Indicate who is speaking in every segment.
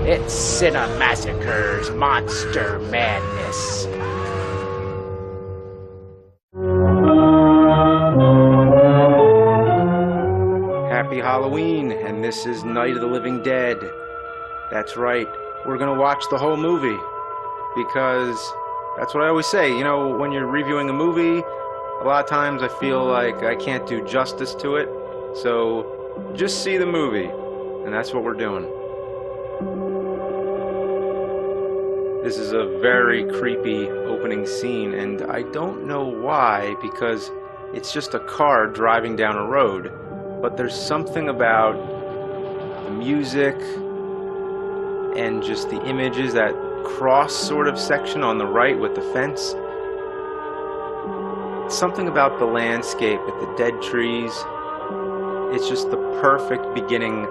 Speaker 1: It's Cinemassacre's Monster Madness. Happy Halloween, and this is Night of the Living Dead. That's right, we're gonna watch the whole movie, because that's what I always say, you know, when you're reviewing a movie, a lot of times I feel like I can't do justice to it, so just see the movie, and that's what we're doing. This is a very creepy opening scene, and I don't know why, because it's just a car driving down a road, but there's something about the music and just the images, that cross sort of section on the right with the fence. Something about the landscape with the dead trees. It's just the perfect beginning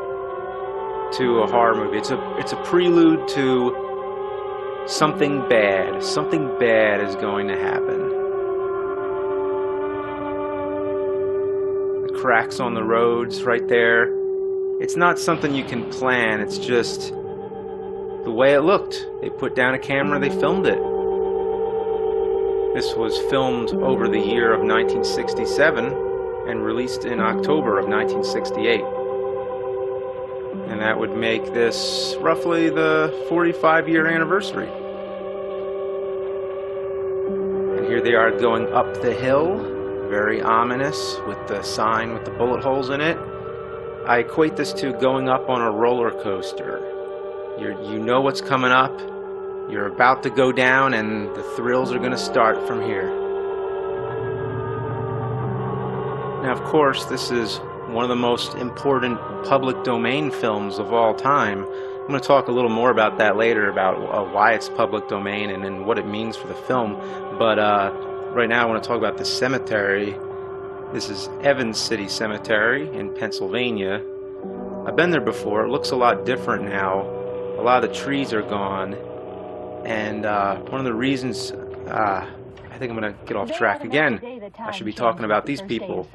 Speaker 1: to a horror movie. It's a prelude to something bad. Something bad is going to happen. The cracks on the roads right there. It's not something you can plan. It's just the way it looked. They put down a camera, they filmed it. This was filmed over the year of 1967 and released in October of 1968. And that would make this roughly the 45-year anniversary. And here they are going up the hill, very ominous, with the sign with the bullet holes in it. I equate this to going up on a roller coaster. You know what's coming up. You're about to go down, and the thrills are going to start from here. Now, of course, this is one of the most important public domain films of all time. I'm going to talk a little more about that later, about why it's public domain and what it means for the film. But right now I want to talk about the cemetery. This is Evans City Cemetery in Pennsylvania. I've been there before. It looks a lot different now. A lot of the trees are gone. And one of the reasons, I think I'm going to get off track again. I should be talking about these people.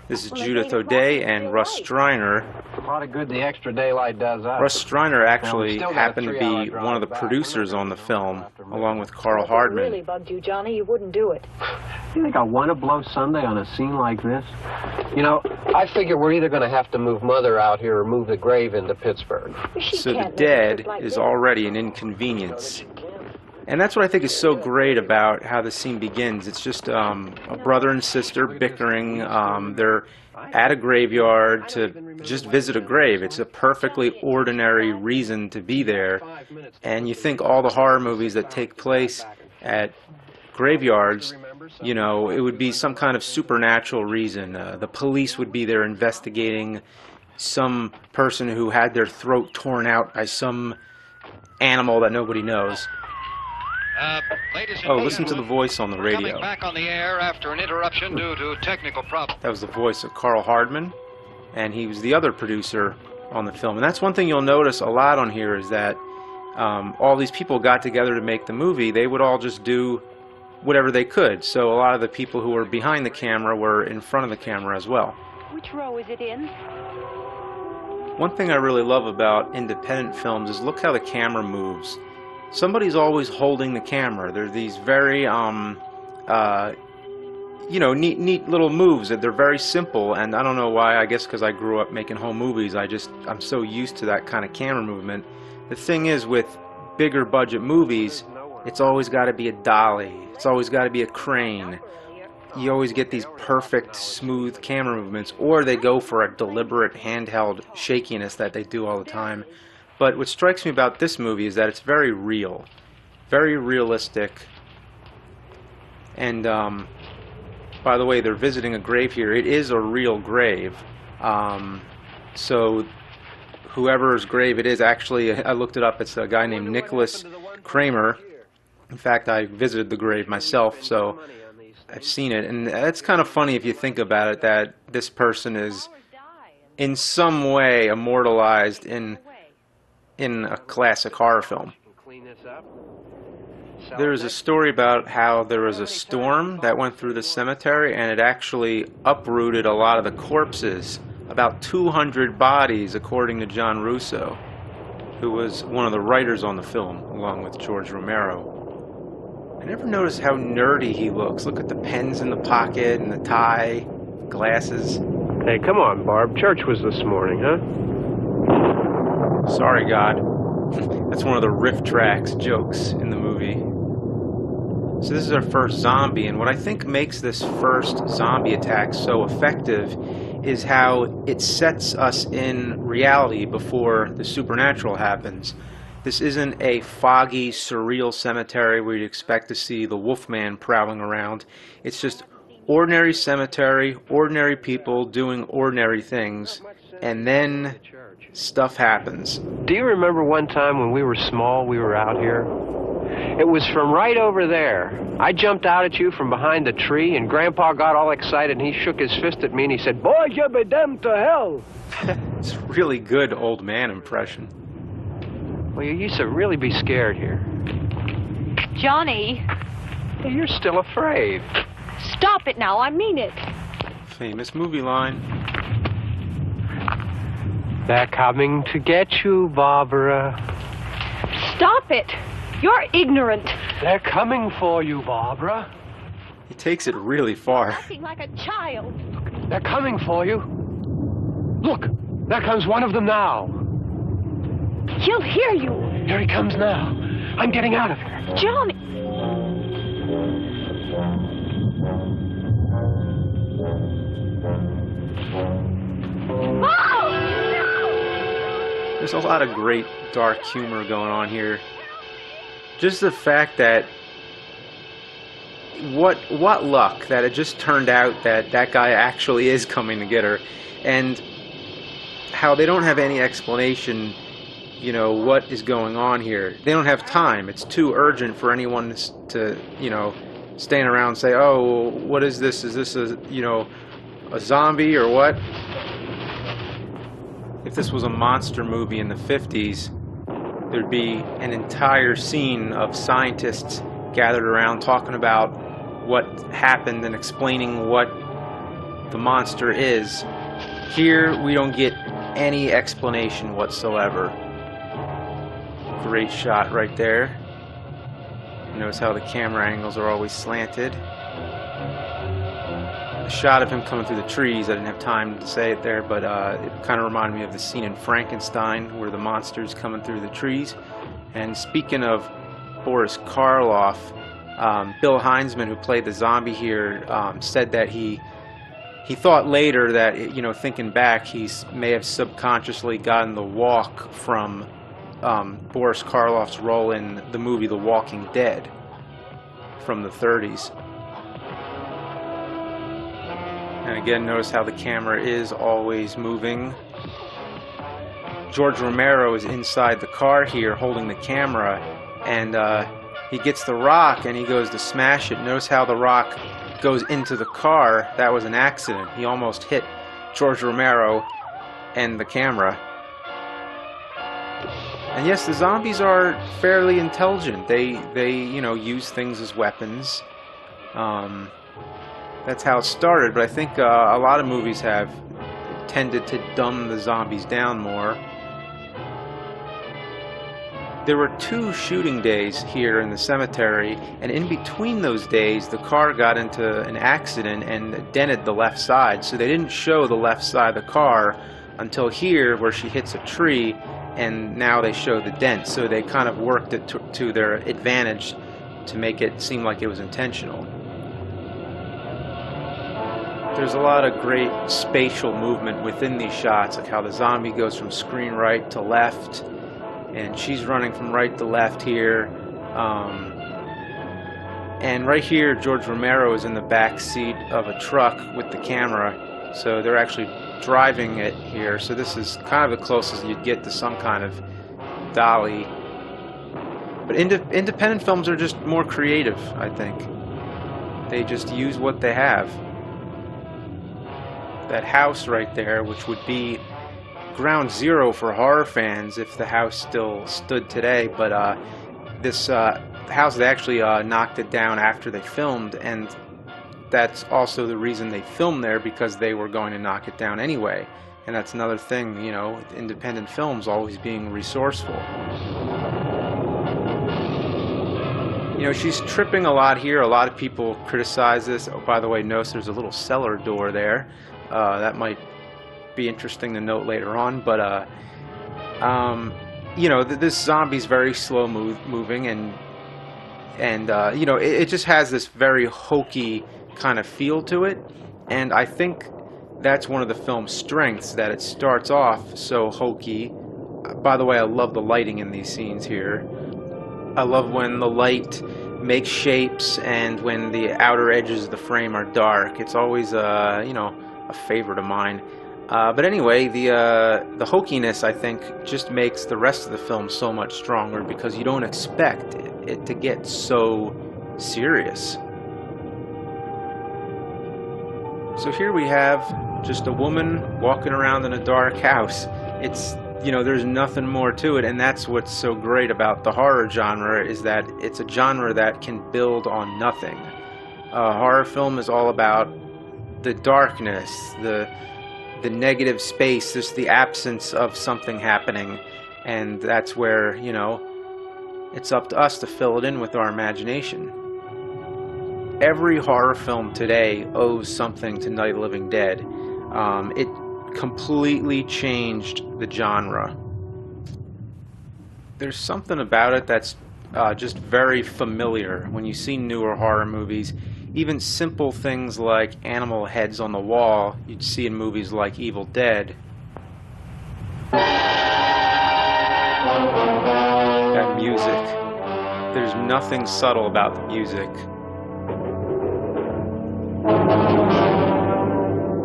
Speaker 1: This is Judith O'Day and Russ Striner.
Speaker 2: A lot of good the extra daylight does us.
Speaker 1: Russ Striner actually happened to be one of the producers on the film, along with Carl Hardman.
Speaker 3: If it really bugged you, Johnny, you wouldn't do it.
Speaker 2: You think I want to blow Sunday on a scene like this? You know, I figure we're either going to have to move Mother out here or move the grave into Pittsburgh.
Speaker 1: So the dead is already an inconvenience. And that's what I think is so great about how the scene begins. It's just a brother and sister bickering. They're at a graveyard to just visit a grave. It's a perfectly ordinary reason to be there. And you think all the horror movies that take place at graveyards, you know, it would be some kind of supernatural reason. The police would be there investigating some person who had their throat torn out by some animal that nobody knows. Oh, listen to the voice on the radio.
Speaker 4: Back on the air after an interruption due to technical problems.
Speaker 1: That was the voice of Carl Hardman, and he was the other producer on the film. And that's one thing you'll notice a lot on here, is that all these people got together to make the movie. They would all just do whatever they could. So a lot of the people who were behind the camera were in front of the camera as well.
Speaker 3: Which row is it in?
Speaker 1: One thing I really love about independent films is look how the camera moves. Somebody's always holding the camera. They're these very, you know, neat little moves. They're very simple, and I don't know why. I guess because I grew up making home movies, I'm so used to that kind of camera movement. The thing is, with bigger budget movies, it's always got to be a dolly. It's always got to be a crane. You always get these perfect, smooth camera movements, or they go for a deliberate handheld shakiness that they do all the time. But what strikes me about this movie is that it's very real, very realistic. And by the way, they're visiting a grave here. It is a real grave. So whoever's grave it is, actually, I looked it up. It's a guy named Nicholas Kramer. In fact, I visited the grave myself, so I've seen it. And it's kind of funny if you think about it, that this person is in some way immortalized in a classic horror film. There's a story about how there was a storm that went through the cemetery, and it actually uprooted a lot of the corpses, about 200 bodies according to John Russo. who was one of the writers on the film, along with George Romero. I never noticed how nerdy he looks. Look at the pens in the pocket and the tie, glasses.
Speaker 2: Hey, come on, Barb. Church was this morning, huh?
Speaker 1: Sorry, God. That's one of the riff tracks jokes in the movie. So this is our first zombie, and what I think makes this first zombie attack so effective is how it sets us in reality before the supernatural happens. This isn't a foggy, surreal cemetery where you'd expect to see the Wolfman prowling around. It's just ordinary cemetery, ordinary people doing ordinary things, and then stuff happens.
Speaker 2: Do you remember one time when we were small, we were out here? It was from right over there. I jumped out at you from behind the tree, and Grandpa got all excited, and he shook his fist at me, and he said, "Boy, you be damned to hell."
Speaker 1: It's a really good old man impression.
Speaker 2: Well, you used to really be scared here.
Speaker 3: Johnny,
Speaker 2: Hey, you're still afraid.
Speaker 3: stop it now. I mean it.
Speaker 1: Famous movie line.
Speaker 2: They're coming to get you, Barbara.
Speaker 3: Stop it. You're ignorant.
Speaker 2: They're coming for you, Barbara.
Speaker 1: He takes it really far.
Speaker 3: Acting like a child.
Speaker 2: They're coming for you. Look, there comes one of them now.
Speaker 3: He'll hear you.
Speaker 2: Here he comes now. I'm getting out of here.
Speaker 3: Johnny.
Speaker 1: There's a lot of great dark humor going on here. Just the fact that what luck that it just turned out that that guy actually is coming to get her, and how they don't have any explanation, you know, what is going on here. They don't have time. It's too urgent for anyone to, you know, stand around and say, "Oh, what is this? Is this a, you know, a zombie or what?" If this was a monster movie in the 50s, there'd be an entire scene of scientists gathered around talking about what happened and explaining what the monster is. Here, we don't get any explanation whatsoever. Great shot right there. Notice how the camera angles are always slanted. A shot of him coming through the trees, I didn't have time to say it there, but it kind of reminded me of the scene in Frankenstein where the monster's coming through the trees. And speaking of Boris Karloff, Bill Heinzman, who played the zombie here, said that he thought later that, you know, thinking back, he may have subconsciously gotten the walk from Boris Karloff's role in the movie The Walking Dead from the 30s. And again, notice how the camera is always moving. George Romero is inside the car here holding the camera, and he gets the rock and he goes to smash it. Notice how the rock goes into the car. That was an accident. He almost hit George Romero and the camera. And yes, the zombies are fairly intelligent. They you know, use things as weapons. That's how it started, but I think a lot of movies have tended to dumb the zombies down more. There were 2 shooting days here in the cemetery, and in between those days, the car got into an accident and dented the left side, so they didn't show the left side of the car until here, where she hits a tree, and now they show the dent, so they kind of worked it to their advantage to make it seem like it was intentional. There's a lot of great spatial movement within these shots, like how the zombie goes from screen right to left, and she's running from right to left here. And right here, George Romero is in the back seat of a truck with the camera, so they're actually driving it here. So this is kind of the closest you'd get to some kind of dolly. But independent films are just more creative, I think. They just use what they have. That house right there, which would be ground zero for horror fans if the house still stood today, but this house, they actually knocked it down after they filmed, and that's also the reason they filmed there, because they were going to knock it down anyway. And that's another thing, you know, independent films always being resourceful. You know, she's tripping a lot here. A lot of people criticize this. Oh, by the way, notice there's a little cellar door there. That might be interesting to note later on. But, you know, this zombie's very slow moving, and you know, it just has this very hokey kind of feel to it. And I think that's one of the film's strengths, that it starts off so hokey. By the way, I love the lighting in these scenes here. I love when the light makes shapes and when the outer edges of the frame are dark. It's always, you know, a favorite of mine. But anyway, the hokiness, I think, just makes the rest of the film so much stronger, because you don't expect it to get so serious. So here we have just a woman walking around in a dark house. It's, you know, there's nothing more to it, and that's what's so great about the horror genre, is that it's a genre that can build on nothing. Horror film is all about the darkness, the negative space, just the absence of something happening, and that's where, you know, it's up to us to fill it in with our imagination. Every horror film today owes something to Night of the Living Dead. It completely changed the genre. There's something about it that's just very familiar. When you see newer horror movies, even simple things like animal heads on the wall, you'd see in movies like Evil Dead. That music. There's nothing subtle about the music.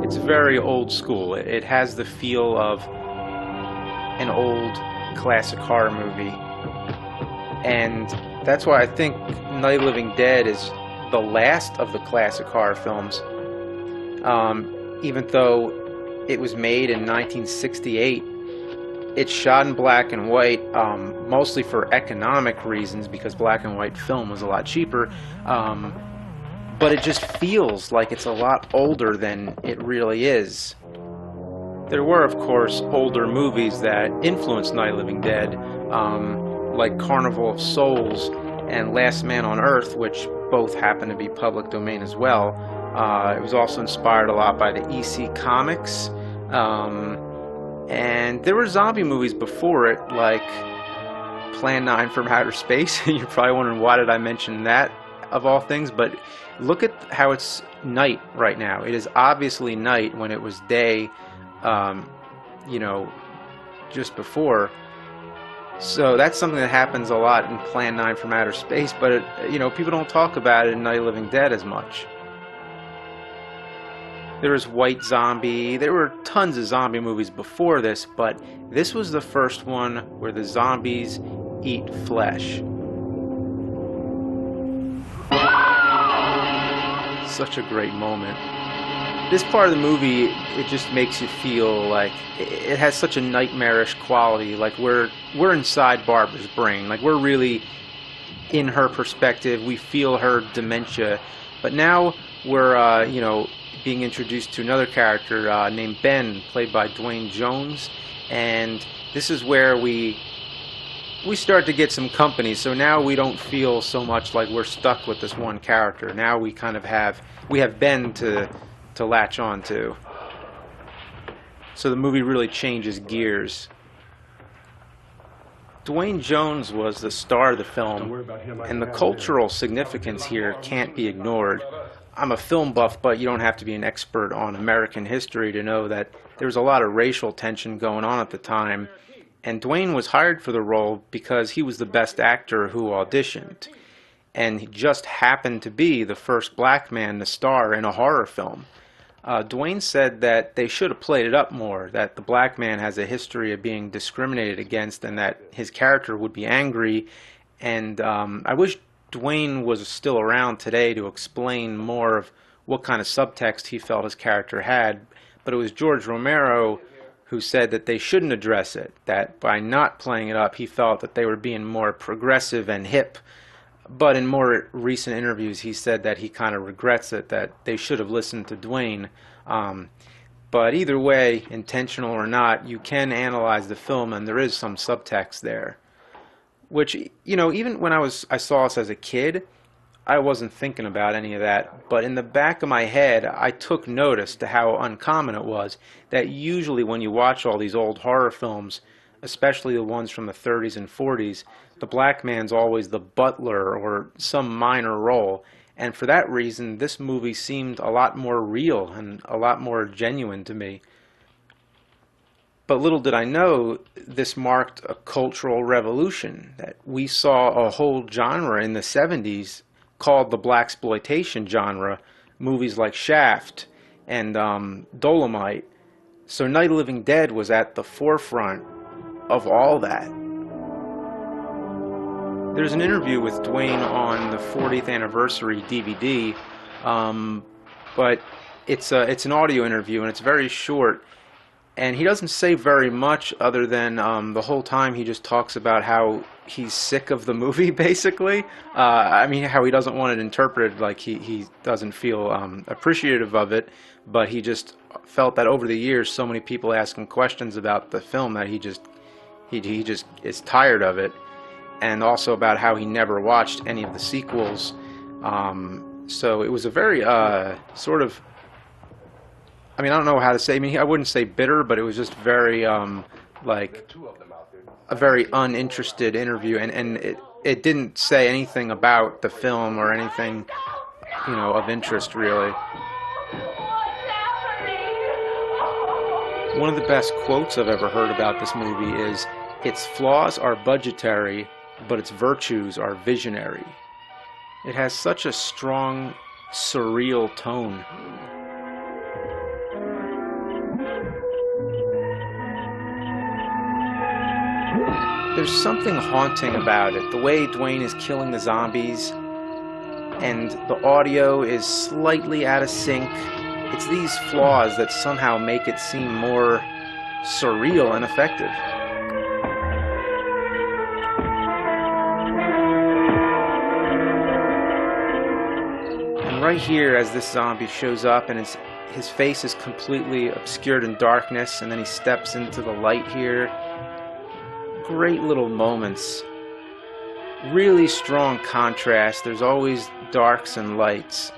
Speaker 1: It's very old school. It has the feel of an old classic horror movie. And that's why I think Night of the Living Dead is the last of the classic horror films. Even though it was made in 1968, it's shot in black and white, mostly for economic reasons, because black and white film was a lot cheaper. But it just feels like it's a lot older than it really is. There were, of course, older movies that influenced Night of the Living Dead, like Carnival of Souls and Last Man on Earth, which both happen to be public domain as well. It was also inspired a lot by the EC comics. And there were zombie movies before it, like Plan 9 from Outer Space. You're probably wondering, why did I mention that, of all things? But look at how it's night right now. It is obviously night when it was day, you know, just before. So that's something that happens a lot in Plan 9 from Outer Space, but it, you know, people don't talk about it in Night of the Living Dead as much. There was White Zombie. There were tons of zombie movies before this, but this was the first one where the zombies eat flesh. Such a great moment. This part of the movie, it just makes you feel like it has such a nightmarish quality. Like we're inside Barbara's brain. Like we're really in her perspective. We feel her dementia. But now we're, you know, being introduced to another character named Ben, played by Dwayne Jones. And this is where we start to get some company. So now we don't feel so much like we're stuck with this one character. Now we kind of have Ben to latch on to. So the movie really changes gears. Dwayne Jones was the star of the film, and the cultural significance here can't be ignored. I'm a film buff, but you don't have to be an expert on American history to know that there was a lot of racial tension going on at the time, and Dwayne was hired for the role because he was the best actor who auditioned, and he just happened to be the first black man to star in a horror film. Dwayne said that they should have played it up more, that the black man has a history of being discriminated against and that his character would be angry. And I wish Dwayne was still around today to explain more of what kind of subtext he felt his character had. But it was George Romero who said that they shouldn't address it, that by not playing it up he felt that they were being more progressive and hip. But in more recent interviews, he said that he kind of regrets it, that they should have listened to Dwayne. But either way, intentional or not, you can analyze the film, and there is some subtext there. Which, even when I saw this as a kid, I wasn't thinking about any of that. But in the back of my head, I took notice to how uncommon it was that usually when you watch all these old horror films, especially the ones from the 30s and 40s, the black man's always the butler or some minor role. And for that reason, this movie seemed a lot more real and a lot more genuine to me. But little did I know, this marked a cultural revolution, that we saw a whole genre in the 70s called the blaxploitation genre, movies like Shaft and Dolomite. So Night of the Living Dead was at the forefront of all that. There's an interview with Dwayne on the 40th anniversary DVD, but it's an audio interview and it's very short, and he doesn't say very much other than the whole time he just talks about how he's sick of the movie, basically. I mean, how he doesn't want it interpreted like he doesn't feel appreciative of it, but he just felt that over the years so many people ask him questions about the film that he just is tired of it. And also about how he never watched any of the sequels. So it was a very sort of, I mean, I don't know how to say, I mean, I wouldn't say bitter, but it was just very like a very uninterested interview, and it didn't say anything about the film or anything, of interest really. One of the best quotes I've ever heard about this movie is, "Its flaws are budgetary, but its virtues are visionary." It has such a strong, surreal tone. There's something haunting about it. The way Dwayne is killing the zombies, and the audio is slightly out of sync. It's these flaws that somehow make it seem more surreal and effective. Right here, as this zombie shows up and his face is completely obscured in darkness, and then he steps into the light here. Great little moments. Really strong contrast. There's always darks and lights.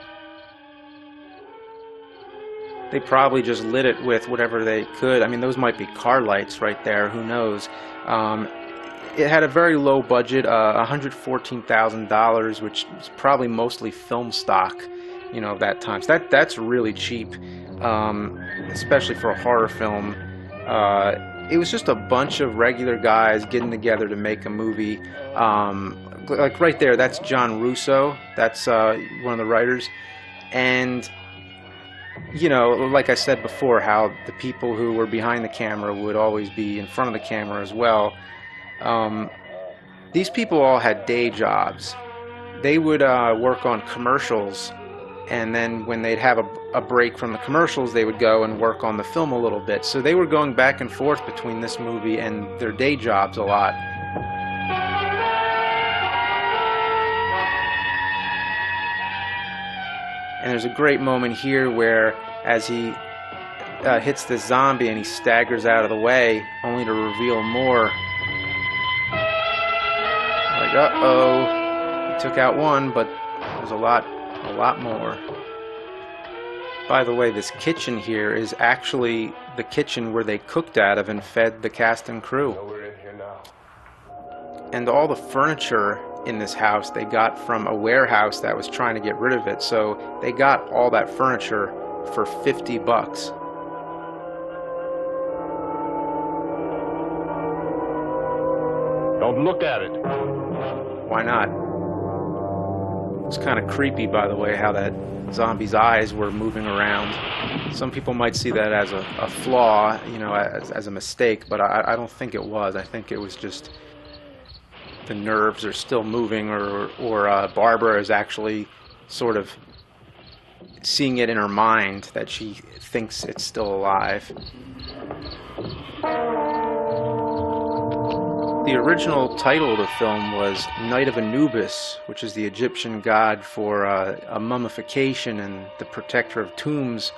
Speaker 1: They probably just lit it with whatever they could. I mean, those might be car lights right there. Who knows? It had a very low budget, $114,000, which is probably mostly film stock, that time. So that's really cheap, especially for a horror film. It was just a bunch of regular guys getting together to make a movie. Like right there, that's John Russo. That's one of the writers. And, like I said before, how the people who were behind the camera would always be in front of the camera as well. These people all had day jobs. They would work on commercials, and then when they'd have a break from the commercials, they would go and work on the film a little bit. So they were going back and forth between this movie and their day jobs a lot. And there's a great moment here where, as he hits the zombie and he staggers out of the way, only to reveal more. Like, uh-oh, he took out one, but there's a lot more. By the way, this kitchen here is actually the kitchen where they cooked out of and fed the cast and crew.
Speaker 2: We're in here now.
Speaker 1: And all the furniture in this house they got from a warehouse that was trying to get rid of it, so they got all that furniture for $50.
Speaker 2: Don't look at it.
Speaker 1: Why not? It's kind of creepy, by the way, how that zombie's eyes were moving around. Some people might see that as a flaw, as a mistake, but I don't think it was. I think it was just the nerves are still moving, or Barbara is actually sort of seeing it in her mind that she thinks it's still alive. The original title of the film was Night of Anubis, which is the Egyptian god for mummification and the protector of tombs.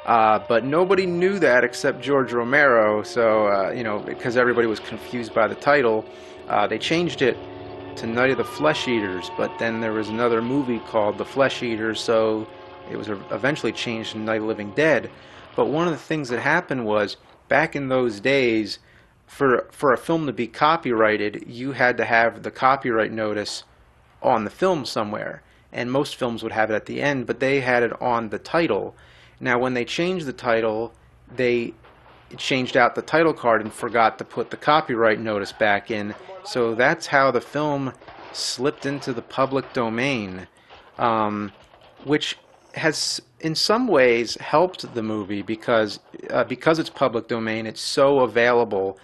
Speaker 1: But nobody knew that except George Romero, so, you know, because everybody was confused by the title, they changed it to Night of the Flesh Eaters, but then there was another movie called The Flesh Eaters, so it was eventually changed to Night of the Living Dead. But one of the things that happened was, back in those days, for a film to be copyrighted, you had to have the copyright notice on the film somewhere, and most films would have it at the end, but they had it on the title. Now when they changed the title, they changed out the title card and forgot to put the copyright notice back in, so that's how the film slipped into the public domain, which has in some ways helped the movie because it's public domain. It's so available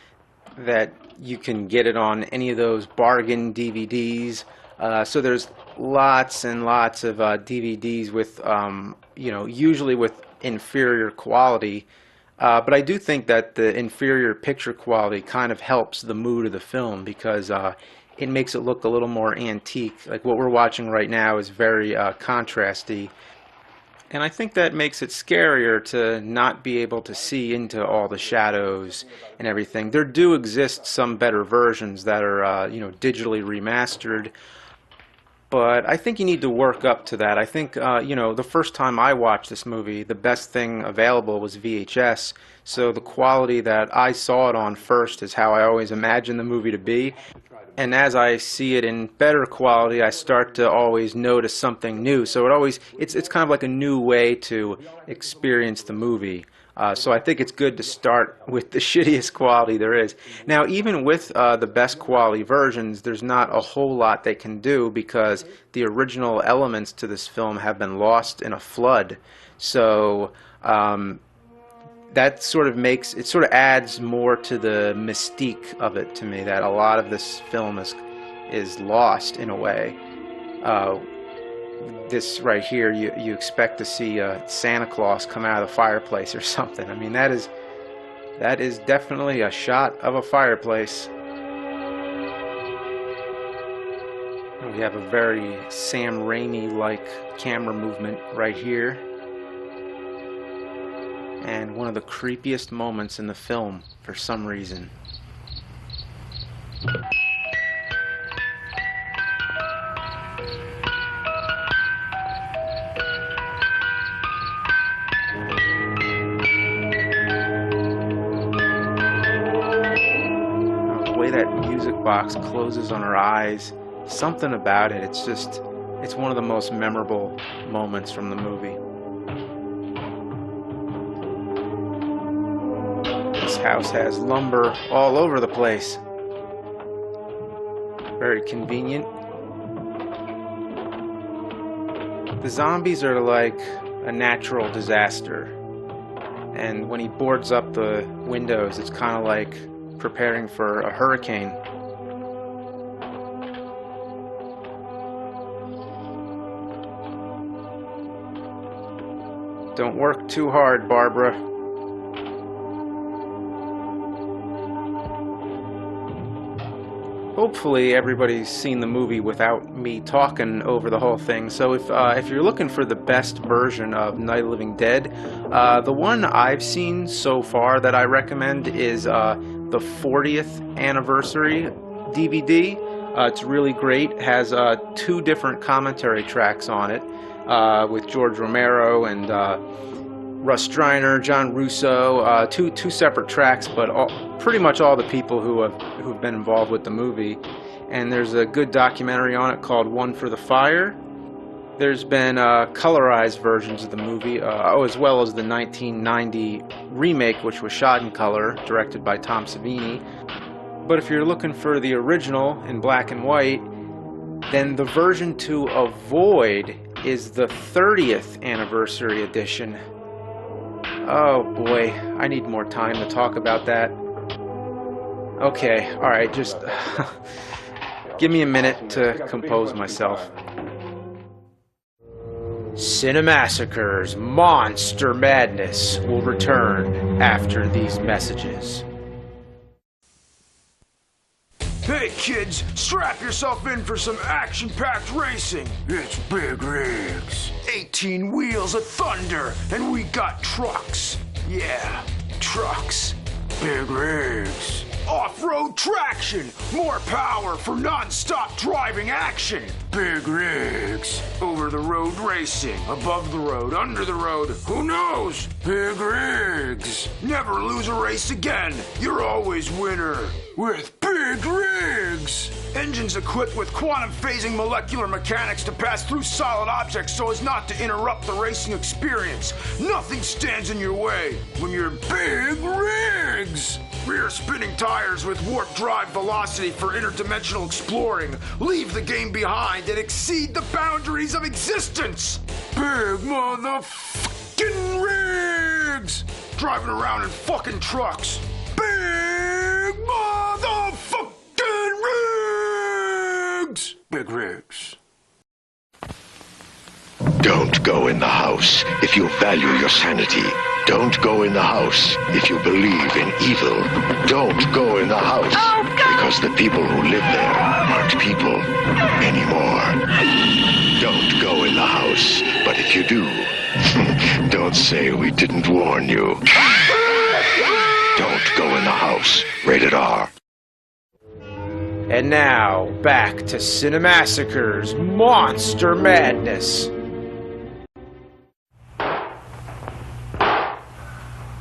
Speaker 1: that you can get it on any of those bargain DVDs. So there's lots and lots of DVDs with, you know, usually with inferior quality. But I do think that the inferior picture quality kind of helps the mood of the film because it makes it look a little more antique. Like what we're watching right now is very contrasty. And I think that makes it scarier to not be able to see into all the shadows and everything. There do exist some better versions that are, you know, digitally remastered. But I think you need to work up to that. I think, you know, the first time I watched this movie, the best thing available was VHS. So the quality that I saw it on first is how I always imagined the movie to be. And as I see it in better quality, I start to always notice something new. So it's kind of like a new way to experience the movie. So I think it's good to start with the shittiest quality there is. Now, even with the best quality versions, there's not a whole lot they can do because the original elements to this film have been lost in a flood. So that sort of adds more to the mystique of it to me, that a lot of this film is lost in a way. This right here, you expect to see Santa Claus come out of the fireplace or something. I mean, that is definitely a shot of a fireplace. We have a very Sam Raimi-like camera movement right here. And one of the creepiest moments in the film for some reason. The way that music box closes on her eyes, something about it, it's one of the most memorable moments from the movie. This house has lumber all over the place. Very convenient. The zombies are like a natural disaster. And when he boards up the windows, it's kind of like preparing for a hurricane. Don't work too hard, Barbara. Hopefully everybody's seen the movie without me talking over the whole thing. So if you're looking for the best version of Night of the Living Dead, the one I've seen so far that I recommend is the 40th anniversary DVD. It's really great. It has 2 different commentary tracks on it with George Romero and Russ Striner, John Russo, two separate tracks, but pretty much all the people who've been involved with the movie. And there's a good documentary on it called One for the Fire. There's been colorized versions of the movie, as well as the 1990 remake, which was shot in color, directed by Tom Savini. But if you're looking for the original in black and white, then the version to avoid is the 30th anniversary edition. Oh boy, I need more time to talk about that. Okay, alright, just give me a minute to compose myself. Cinemassacre's Monster Madness will return after these messages.
Speaker 5: Hey kids, strap yourself in for some action-packed racing. It's big rigs. 18 wheels of thunder, and we got trucks. Yeah, trucks. Big rigs. Off-road traction. More power for non-stop driving action. Big rigs. Over-the-road racing. Above the road, under the road. Who knows? Big rigs. Never lose a race again. You're always winner. With big rigs. Engines equipped with quantum phasing molecular mechanics to pass through solid objects so as not to interrupt the racing experience. Nothing stands in your way when you're big rigs. Rear spinning tires with warp drive velocity for interdimensional exploring. Leave the game behind and exceed the boundaries of existence. Big motherfucking rigs. Driving around in fucking trucks. Big motherfucking rigs. Big rigs.
Speaker 6: Don't go in the house if you value your sanity. Don't go in the house if you believe in evil. Don't go in the house because the people who live there aren't people anymore. Don't go in the house, but if you do, don't say we didn't warn you. Don't go in the house. Rated R.
Speaker 1: And now, back to Cinemassacre's Monster Madness.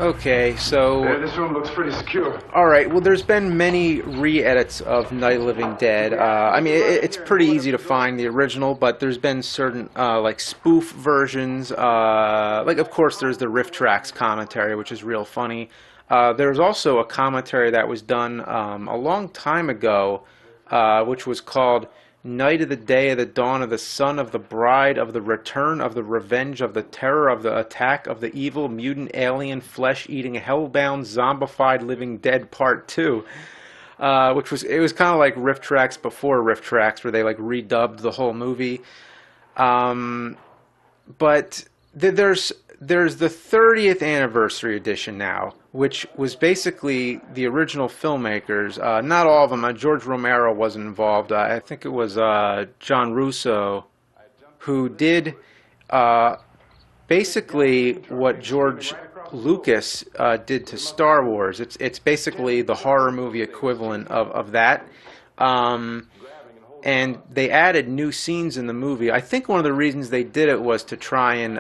Speaker 1: Okay, so...
Speaker 5: Yeah, this room looks pretty secure.
Speaker 1: Alright, well there's been many re-edits of Night of the Living Dead. I mean, it's pretty easy to find the original, but there's been certain, like, spoof versions. Like, of course, there's the Riff Tracks commentary, which is real funny. There's also a commentary that was done a long time ago, which was called Night of the Day of the Dawn of the Son of the Bride of the Return of the Revenge of the Terror of the Attack of the Evil Mutant Alien Flesh-Eating Hellbound Zombified Living Dead Part 2, which was kind of like Riff Tracks before Riff Tracks, where they like redubbed the whole movie. But there's the 30th anniversary edition now, which was basically the original filmmakers. Not all of them. George Romero wasn't involved. I think it was John Russo who did basically what George Lucas did to Star Wars. It's basically the horror movie equivalent of that. And they added new scenes in the movie. I think one of the reasons they did it was to try and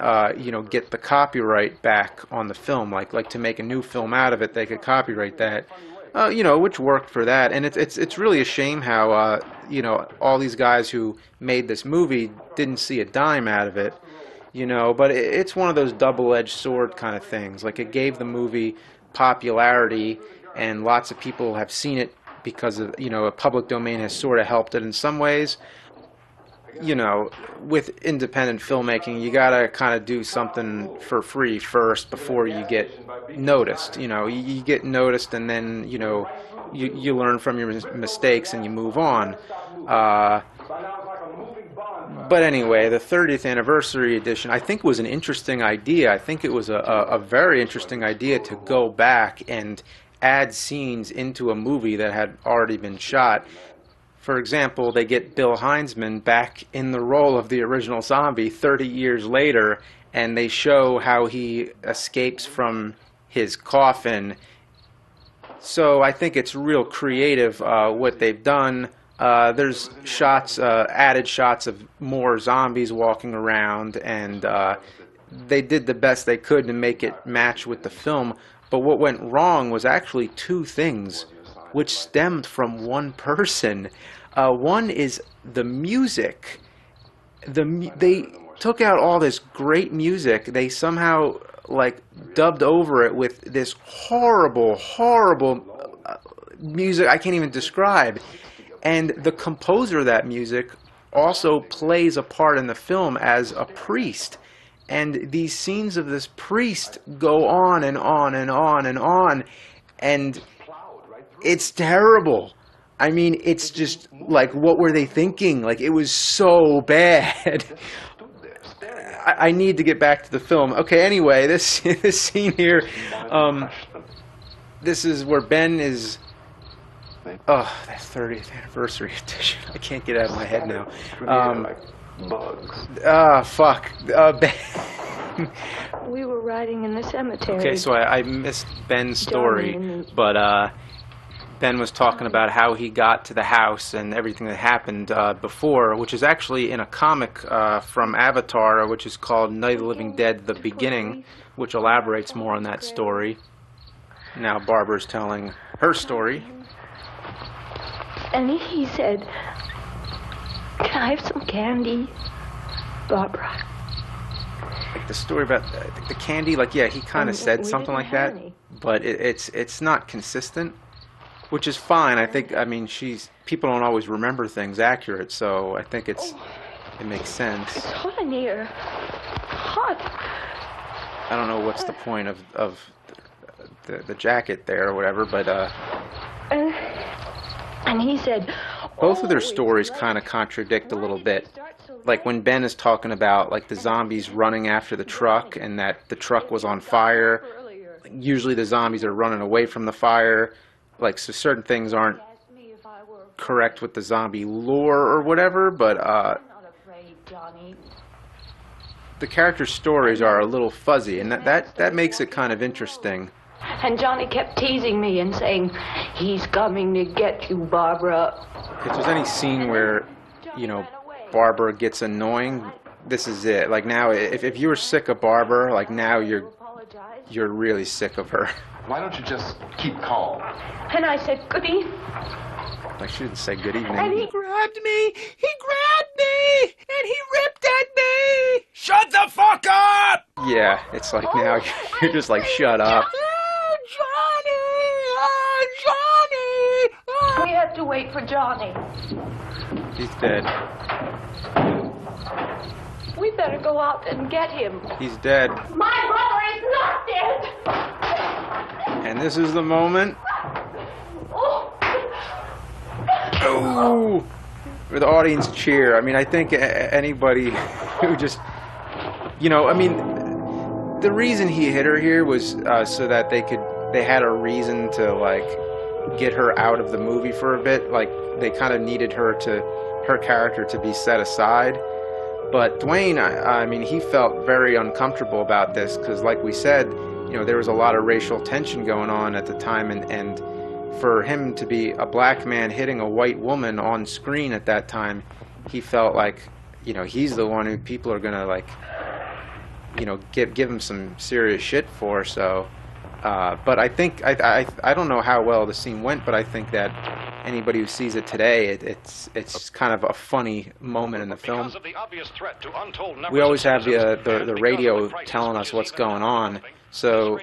Speaker 1: get the copyright back on the film, like to make a new film out of it. They could copyright that, which worked for that. And it's really a shame how all these guys who made this movie didn't see a dime out of it. But it's one of those double-edged sword kind of things. Like, it gave the movie popularity, and lots of people have seen it because of, a public domain has sort of helped it in some ways. With independent filmmaking, you gotta kind of do something for free first before you get noticed. You get noticed, and then, you learn from your mistakes and you move on. But anyway, the 30th anniversary edition, I think, was an interesting idea. I think it was a very interesting idea to go back and add scenes into a movie that had already been shot. For example, they get Bill Heinzman back in the role of the original zombie 30 years later, and they show how he escapes from his coffin. So I think it's real creative what they've done. There's shots, added shots of more zombies walking around, and they did the best they could to make it match with the film. But what went wrong was actually two things, which stemmed from one person. One is the music. They took out all this great music. They somehow dubbed over it with this horrible music I can't even describe. And the composer of that music also plays a part in the film as a priest. And these scenes of this priest go on and on and on and on, and it's terrible. I mean, it's just like, what were they thinking? Like, it was so bad. I need to get back to the film. Okay, anyway, this scene here, this is where Ben is Oh, that 30th anniversary edition. I can't get it out of my head now.
Speaker 2: Bugs.
Speaker 1: Fuck.
Speaker 3: We were riding in the cemetery.
Speaker 1: Okay, so I missed Ben's story, but Ben was talking about how he got to the house and everything that happened before, which is actually in a comic from Avatar, which is called Night of the Living Dead: The Beginning, which elaborates more on that story. Now Barbara's telling her story.
Speaker 3: And he said, "Can I have some candy, Barbara?"
Speaker 1: Like the story about the candy, like, yeah, he kind of said something like that, but it's not consistent, which is fine. I mean, people don't always remember things accurate, so I think it makes sense.
Speaker 3: It's hot in here. Hot.
Speaker 1: I don't know what's the point of the jacket there or whatever, but
Speaker 3: and he said,
Speaker 1: both of their stories kind of contradict a little bit. Like when Ben is talking about like the zombies running after the truck and that the truck was on fire, usually the zombies are running away from the fire. Like, so certain things aren't correct with the zombie lore or whatever, but the characters' stories are a little fuzzy, and that makes it kind of interesting.
Speaker 3: And Johnny kept teasing me and saying, "He's coming to get you, Barbara."
Speaker 1: If there's any scene where, you know, Barbara gets annoying, this is it. Like now, if you were sick of Barbara, like now you're really sick of her.
Speaker 7: Why don't you just keep calm?
Speaker 3: And I said, "Goody."
Speaker 1: Like she didn't say good evening.
Speaker 3: And
Speaker 5: He grabbed me, and he ripped at me. Shut the fuck up!
Speaker 1: Yeah, it's like now you're just like, shut up.
Speaker 3: We have to wait for Johnny.
Speaker 1: He's dead.
Speaker 3: We better go out and get him.
Speaker 1: He's dead.
Speaker 3: My brother is not dead.
Speaker 1: And this is the moment. Oh, where the audience cheer. I mean, I think anybody who just, you know, I mean, the reason he hit her here was so that they had a reason to like get her out of the movie for a bit. Like they kind of needed her character to be set aside. But Dwayne, I mean, he felt very uncomfortable about this because, like we said, you know, there was a lot of racial tension going on at the time, and for him to be a black man hitting a white woman on screen at that time, he felt like, you know, he's the one who people are gonna like, you know, give him some serious shit for. So, but I think I don't know how well the scene went, but I think that anybody who sees it today, it's kind of a funny moment in the film. We always have the radio telling us what's going on. So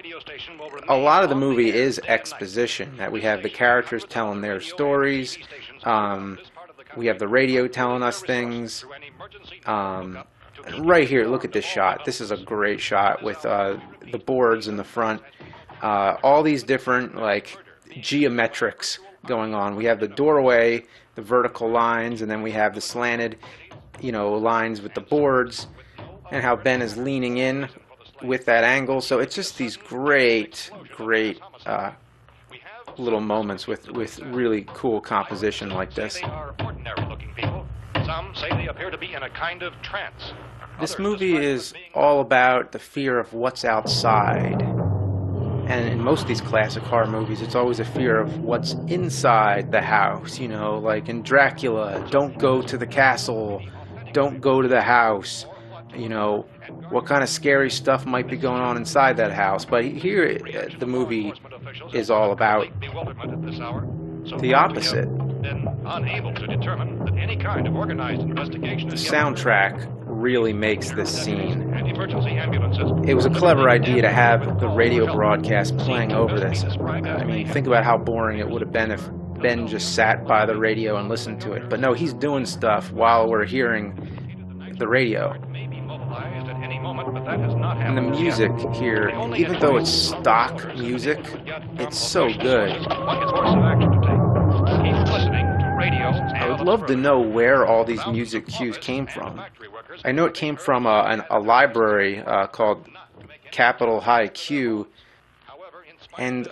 Speaker 1: a lot of the movie is exposition, that we have the characters telling their stories, we have the radio telling us things. Right here, look at this shot. This is a great shot with the boards in the front. All these different like geometrics going on. We have the doorway, the vertical lines, and then we have the slanted, you know, lines with the boards, and how Ben is leaning in with that angle. So it's just these great little moments with really cool composition like this.
Speaker 8: They are ordinary-looking people. Some say they appear to be in a kind of trance.
Speaker 1: This movie is all about the fear of what's outside. And in most of these classic horror movies, it's always a fear of what's inside the house. You know, like in Dracula, don't go to the castle, don't go to the house. You know, what kind of scary stuff might be going on inside that house. But here, the movie is all about the opposite. The soundtrack really makes this scene. It was a clever idea to have the radio broadcast playing over this. I mean, think about how boring it would have been if Ben just sat by the radio and listened to it. But no, he's doing stuff while we're hearing the radio. And the music here, even though it's stock music, it's so good. I would love to know where all these music cues came from. I know it came from a library called Capitol High Q, and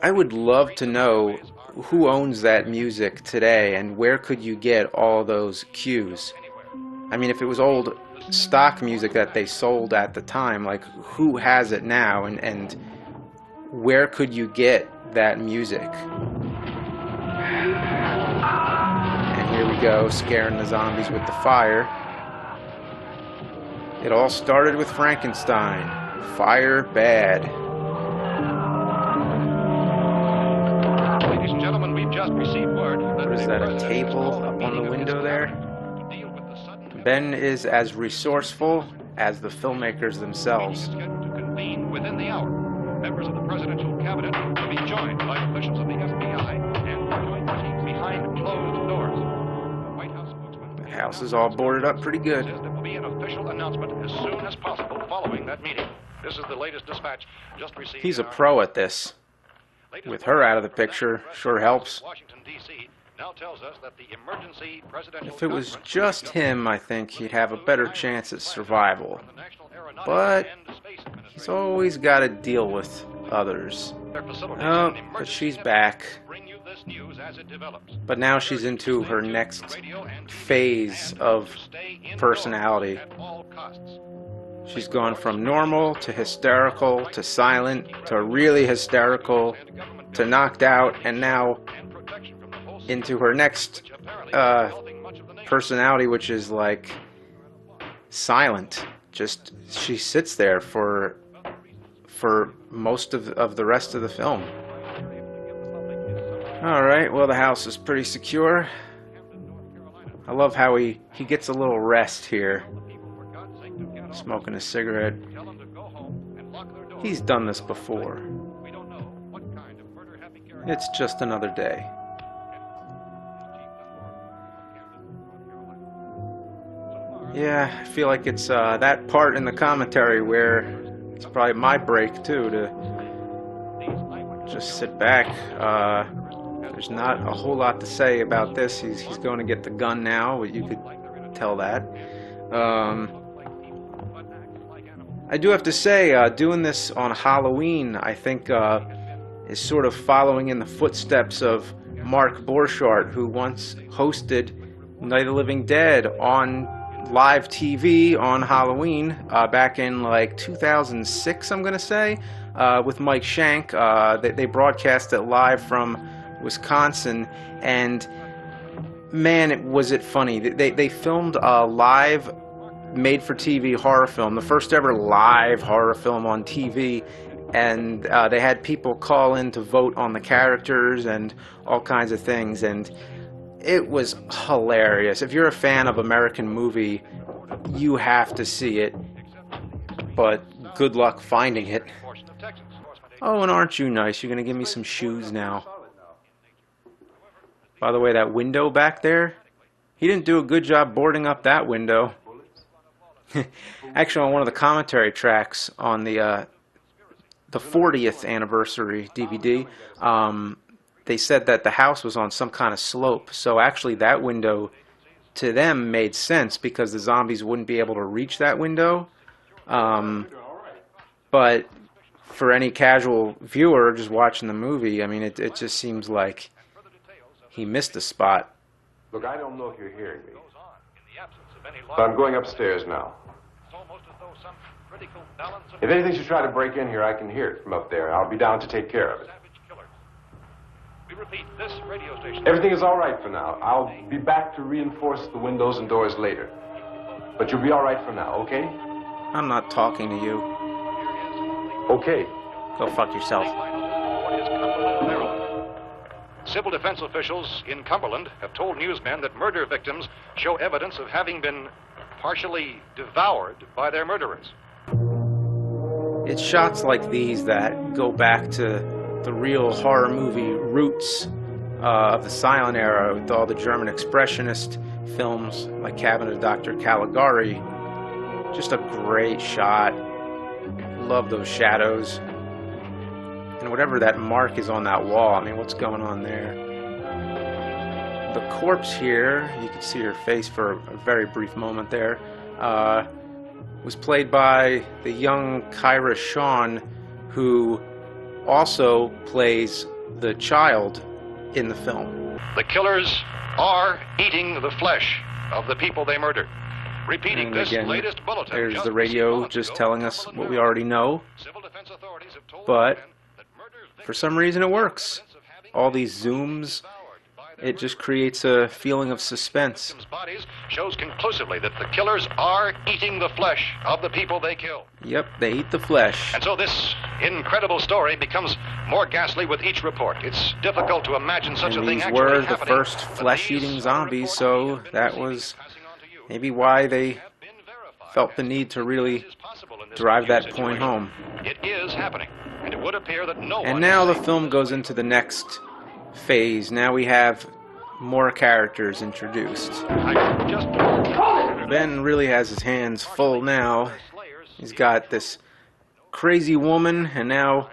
Speaker 1: I would love to know who owns that music today, and where could you get all those cues? I mean, if it was old stock music that they sold at the time, like, who has it now, and where could you get that music? And here we go, scaring the zombies with the fire. It all started with Frankenstein. Fire bad.
Speaker 8: Ladies and gentlemen, we've just received word that
Speaker 1: What is that, a table up on the window there? Ben is as resourceful as the filmmakers themselves.
Speaker 8: Scheduled to convene within the hour. Members of the presidential cabinet will be joined by officials of the FBI and joint teams behind closed doors. The White House spokesman.
Speaker 1: The house is all boarded up pretty good.
Speaker 8: There will be an official announcement as soon as possible following that meeting. This is the latest dispatch just received.
Speaker 1: He's a pro at this. With her out of the picture, sure helps.
Speaker 8: Washington, D.C. now tells us that the emergency presidential
Speaker 1: If it was
Speaker 8: conference
Speaker 1: just him, I think he'd have a better chance at survival. But he's always got to deal with others. Oh, but she's back. But now she's into her next phase of personality. She's gone from normal to hysterical to silent to really hysterical to knocked out, and now into her next personality, which is like silent. Just she sits there for most of the rest of the film. Alright, well, the house is pretty secure. I love how he gets a little rest here, smoking a cigarette. He's done this before. It's just another day. Yeah, I feel like it's that part in the commentary where it's probably my break too, to just sit back. There's not a whole lot to say about this. He's going to get the gun now, you could tell that. I do have to say, doing this on Halloween, I think, is sort of following in the footsteps of Mark Borchardt, who once hosted Night of the Living Dead on live TV on Halloween back in like 2006, I'm gonna say, with Mike Shank. They broadcast it live from Wisconsin, and man, was it funny. They filmed a live made-for-TV horror film, the first ever live horror film on TV, and they had people call in to vote on the characters and all kinds of things, and it was hilarious. If you're a fan of American movie, you have to see it, but good luck finding it. Oh, and aren't you nice? You're going to give me some shoes now. By the way, that window back there, he didn't do a good job boarding up that window. Actually, on one of the commentary tracks on the 40th anniversary DVD, they said that the house was on some kind of slope, so actually that window to them made sense because the zombies wouldn't be able to reach that window. But for any casual viewer just watching the movie, I mean, it just seems like he missed a spot.
Speaker 2: Look, I don't know if you're hearing me, but I'm going upstairs now. If anything should try to break in here, I can hear it from up there. I'll be down to take care of it.
Speaker 8: We repeat, this radio station.
Speaker 2: Everything is all right for now. I'll be back to reinforce the windows and doors later. But you'll be all right for now, okay?
Speaker 1: I'm not talking to you.
Speaker 2: Okay.
Speaker 1: Go fuck yourself.
Speaker 8: Civil defense officials in Cumberland have told newsmen that murder victims show evidence of having been partially devoured by their murderers.
Speaker 1: It's shots like these that go back to the real horror movie roots of the silent era, with all the German expressionist films like Cabinet of Dr. Caligari. Just a great shot. Love those shadows. And whatever that mark is on that wall, I mean, what's going on there? The corpse here, you can see her face for a very brief moment there, was played by the young Kyra Shawn, who also plays the child in the film.
Speaker 8: The killers are eating the flesh of the people they murdered. Repeating
Speaker 1: And
Speaker 8: this
Speaker 1: again,
Speaker 8: latest bulletin.
Speaker 1: there's
Speaker 8: just
Speaker 1: the
Speaker 8: a
Speaker 1: radio
Speaker 8: month
Speaker 1: just
Speaker 8: ago
Speaker 1: telling us
Speaker 8: from
Speaker 1: what we already know,
Speaker 8: Civil defense authorities have told
Speaker 1: but
Speaker 8: men that murder
Speaker 1: for some reason it works. All these zooms, it just creates a feeling of suspense.
Speaker 8: victims' bodies shows conclusively that the killers are eating the flesh of the people they kill.
Speaker 1: Yep, they eat the flesh.
Speaker 8: And so this incredible story becomes more ghastly with each report. It's difficult to imagine such
Speaker 1: And
Speaker 8: a thing
Speaker 1: these
Speaker 8: actually
Speaker 1: were the
Speaker 8: happening,
Speaker 1: first
Speaker 8: but
Speaker 1: flesh-eating
Speaker 8: these
Speaker 1: zombies,
Speaker 8: reports
Speaker 1: so
Speaker 8: we have been
Speaker 1: that
Speaker 8: receiving
Speaker 1: was
Speaker 8: and passing on to you.
Speaker 1: maybe why they
Speaker 8: Have been verified
Speaker 1: felt the
Speaker 8: as
Speaker 1: need to really
Speaker 8: is possible in this
Speaker 1: drive that
Speaker 8: new
Speaker 1: point
Speaker 8: situation.
Speaker 1: home.
Speaker 8: It is happening, and it would appear that no one
Speaker 1: And now
Speaker 8: is
Speaker 1: the
Speaker 8: safe
Speaker 1: film
Speaker 8: from this
Speaker 1: goes
Speaker 8: way.
Speaker 1: into the next phase. Now we have more characters introduced.
Speaker 8: I just
Speaker 1: Ben really has his hands full now. He's got this crazy woman and now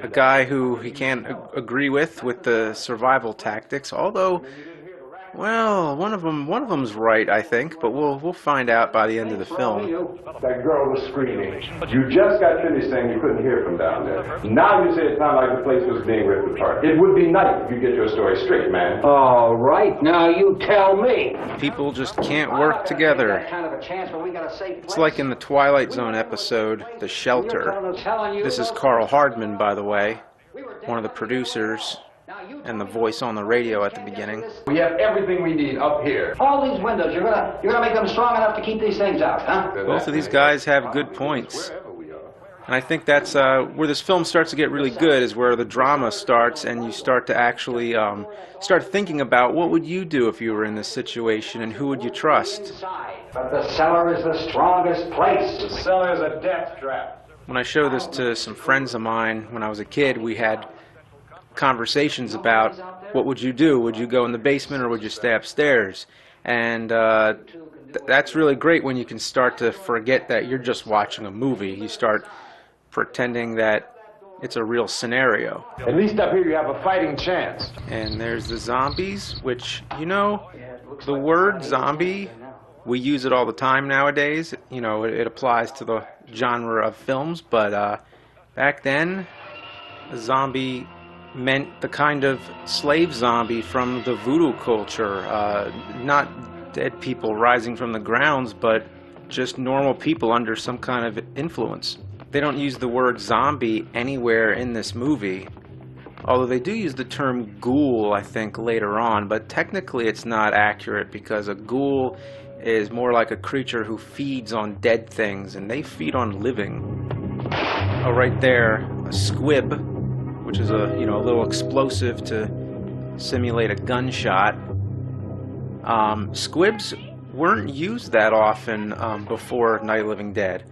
Speaker 1: a guy who he can't agree with the survival tactics. Although, well, one of them's right, I think, but we'll find out by the end of the film.
Speaker 9: That girl was screaming. You just got finished saying you couldn't hear from down there. Now you say it sounded like the place was being ripped apart. It would be nice if you get your story straight, man.
Speaker 2: All right, now you tell me.
Speaker 1: People just can't work together. It's like in the Twilight Zone episode, The Shelter. This is Carl Hardman, by the way, one of the producers and the voice on the radio at the beginning.
Speaker 9: We have everything we need up here.
Speaker 10: All these windows, you're gonna make them strong enough to keep these things out, huh?
Speaker 1: Both of these guys have good points. And I think that's where this film starts to get really good, is where the drama starts and you start to actually start thinking about what would you do if you were in this situation and who would you trust.
Speaker 10: But the cellar is the strongest place.
Speaker 9: The cellar is a death trap.
Speaker 1: When I showed this to some friends of mine when I was a kid, we had conversations about what would you do? Would you go in the basement or would you stay upstairs? And that's really great when you can start to forget that you're just watching a movie. You start pretending that it's a real scenario.
Speaker 9: At least up here you have a fighting chance.
Speaker 1: And there's the zombies, which, you know, the word zombie, we use it all the time nowadays. You know, it applies to the genre of films, but back then, a zombie meant the kind of slave zombie from the voodoo culture. Not dead people rising from the grounds, but just normal people under some kind of influence. They don't use the word zombie anywhere in this movie, although they do use the term ghoul, I think, later on, but technically it's not accurate because a ghoul is more like a creature who feeds on dead things, and they feed on living. Oh, right there, a squib, which is a little explosive to simulate a gunshot. Squibs weren't used that often before Night of the Living Dead.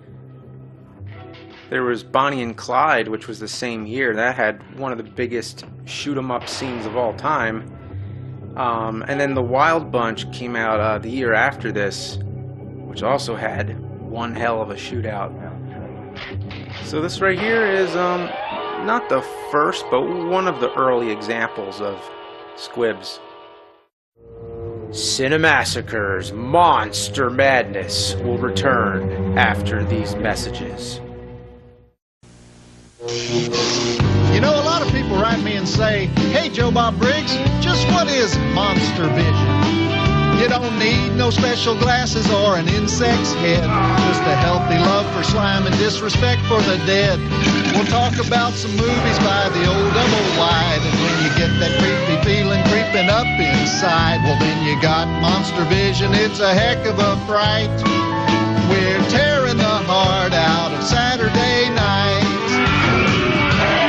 Speaker 1: There was Bonnie and Clyde, which was the same year. That had one of the biggest shoot-'em-up scenes of all time. And then The Wild Bunch came out the year after this, which also had one hell of a shootout. So this right here is not the first, but one of the early examples of squibs. Cinemassacre's Monster Madness will return after these messages.
Speaker 11: You know, a lot of people write me and say, "Hey, Joe Bob Briggs, just what is monster vision?" You don't need no special glasses or an insect's head, just a healthy love for slime and disrespect for the dead. We'll talk about some movies by the old double wide, and when you get that creepy feeling creeping up inside, well then you got monster vision. It's a heck of a fright. We're tearing the heart out of Saturday night.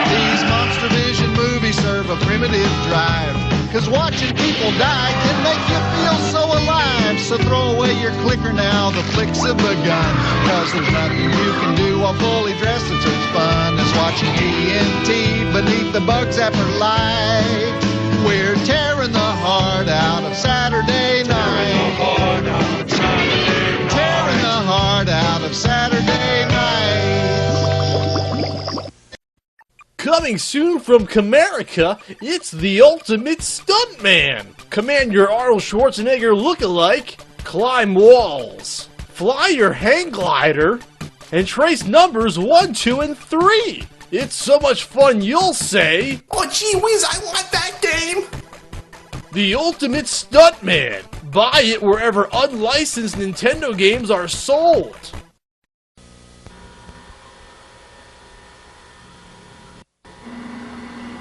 Speaker 11: These monster vision movies serve a primitive drive, 'cause watching people die can make you feel so alive. So throw away your clicker now, the flicks have begun, 'cause there's nothing you can do while fully dressed that's as fun as watching TNT beneath the bug zapper light. We're tearing the heart out of Saturday night. Tearing the heart out of Saturday night.
Speaker 12: Coming soon from Comerica, it's the ultimate stuntman. Command your Arnold Schwarzenegger look-alike, climb walls, fly your hang glider, and trace numbers 1, 2, and 3. It's so much fun, you'll say.
Speaker 13: Oh, gee whiz, I want that game!
Speaker 12: The Ultimate Stuntman. Buy it wherever unlicensed Nintendo games are sold.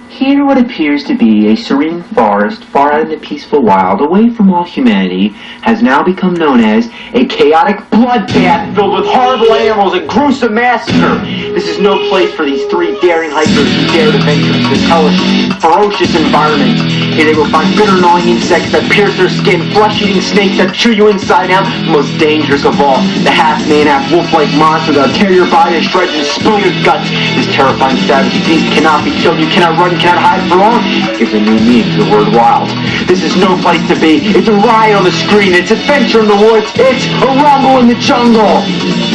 Speaker 14: Here what appears to be a serene forest far out in the peaceful wild, away from all humanity, has now become known as a chaotic bloodbath filled with horrible animals and gruesome massacre. This is no place for these three daring hikers who dare to venture into this hellish, ferocious environment. Here they will find bitter gnawing insects that pierce their skin, flesh-eating snakes that chew you inside out, the most dangerous of all, the half-man, half-wolf-like monster that'll tear your body to shreds and spill your guts. This terrifying savage beast cannot be killed, you cannot run, you cannot hide for long. Gives a new meaning to the word wild. This is no place to be. It's a riot on the screen. It's adventure in the woods. It's a rumble in the jungle.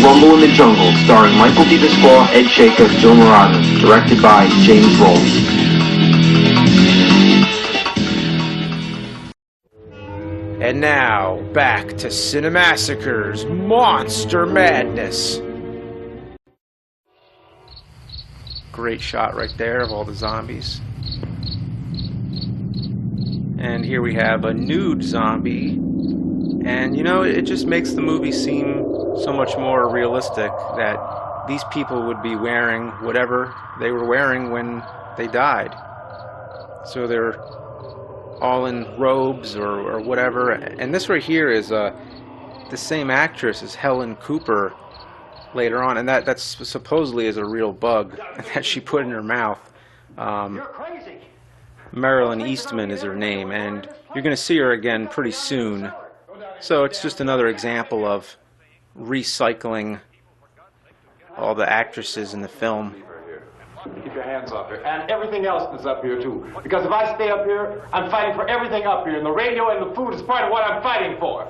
Speaker 14: Rumble in the Jungle, starring Michael D. Despaul, Ed Shaker, Joe Morado, directed by James Rolfe.
Speaker 1: And now, back to Cinemassacre's Monster Madness. Great shot right there of all the zombies. And here we have a nude zombie. And you know, it just makes the movie seem so much more realistic that these people would be wearing whatever they were wearing when they died. So they're all in robes or whatever. And this right here is the same actress as Helen Cooper later on, and that's supposedly is a real bug that she put in her mouth. Marilyn Eastman is her name, and you're going to see her again pretty soon. So it's just another example of recycling all the actresses in the film.
Speaker 9: Keep your hands off here. And everything else that's up here, too. Because if I stay up here, I'm fighting for everything up here. And the radio and the food is part of what I'm fighting for.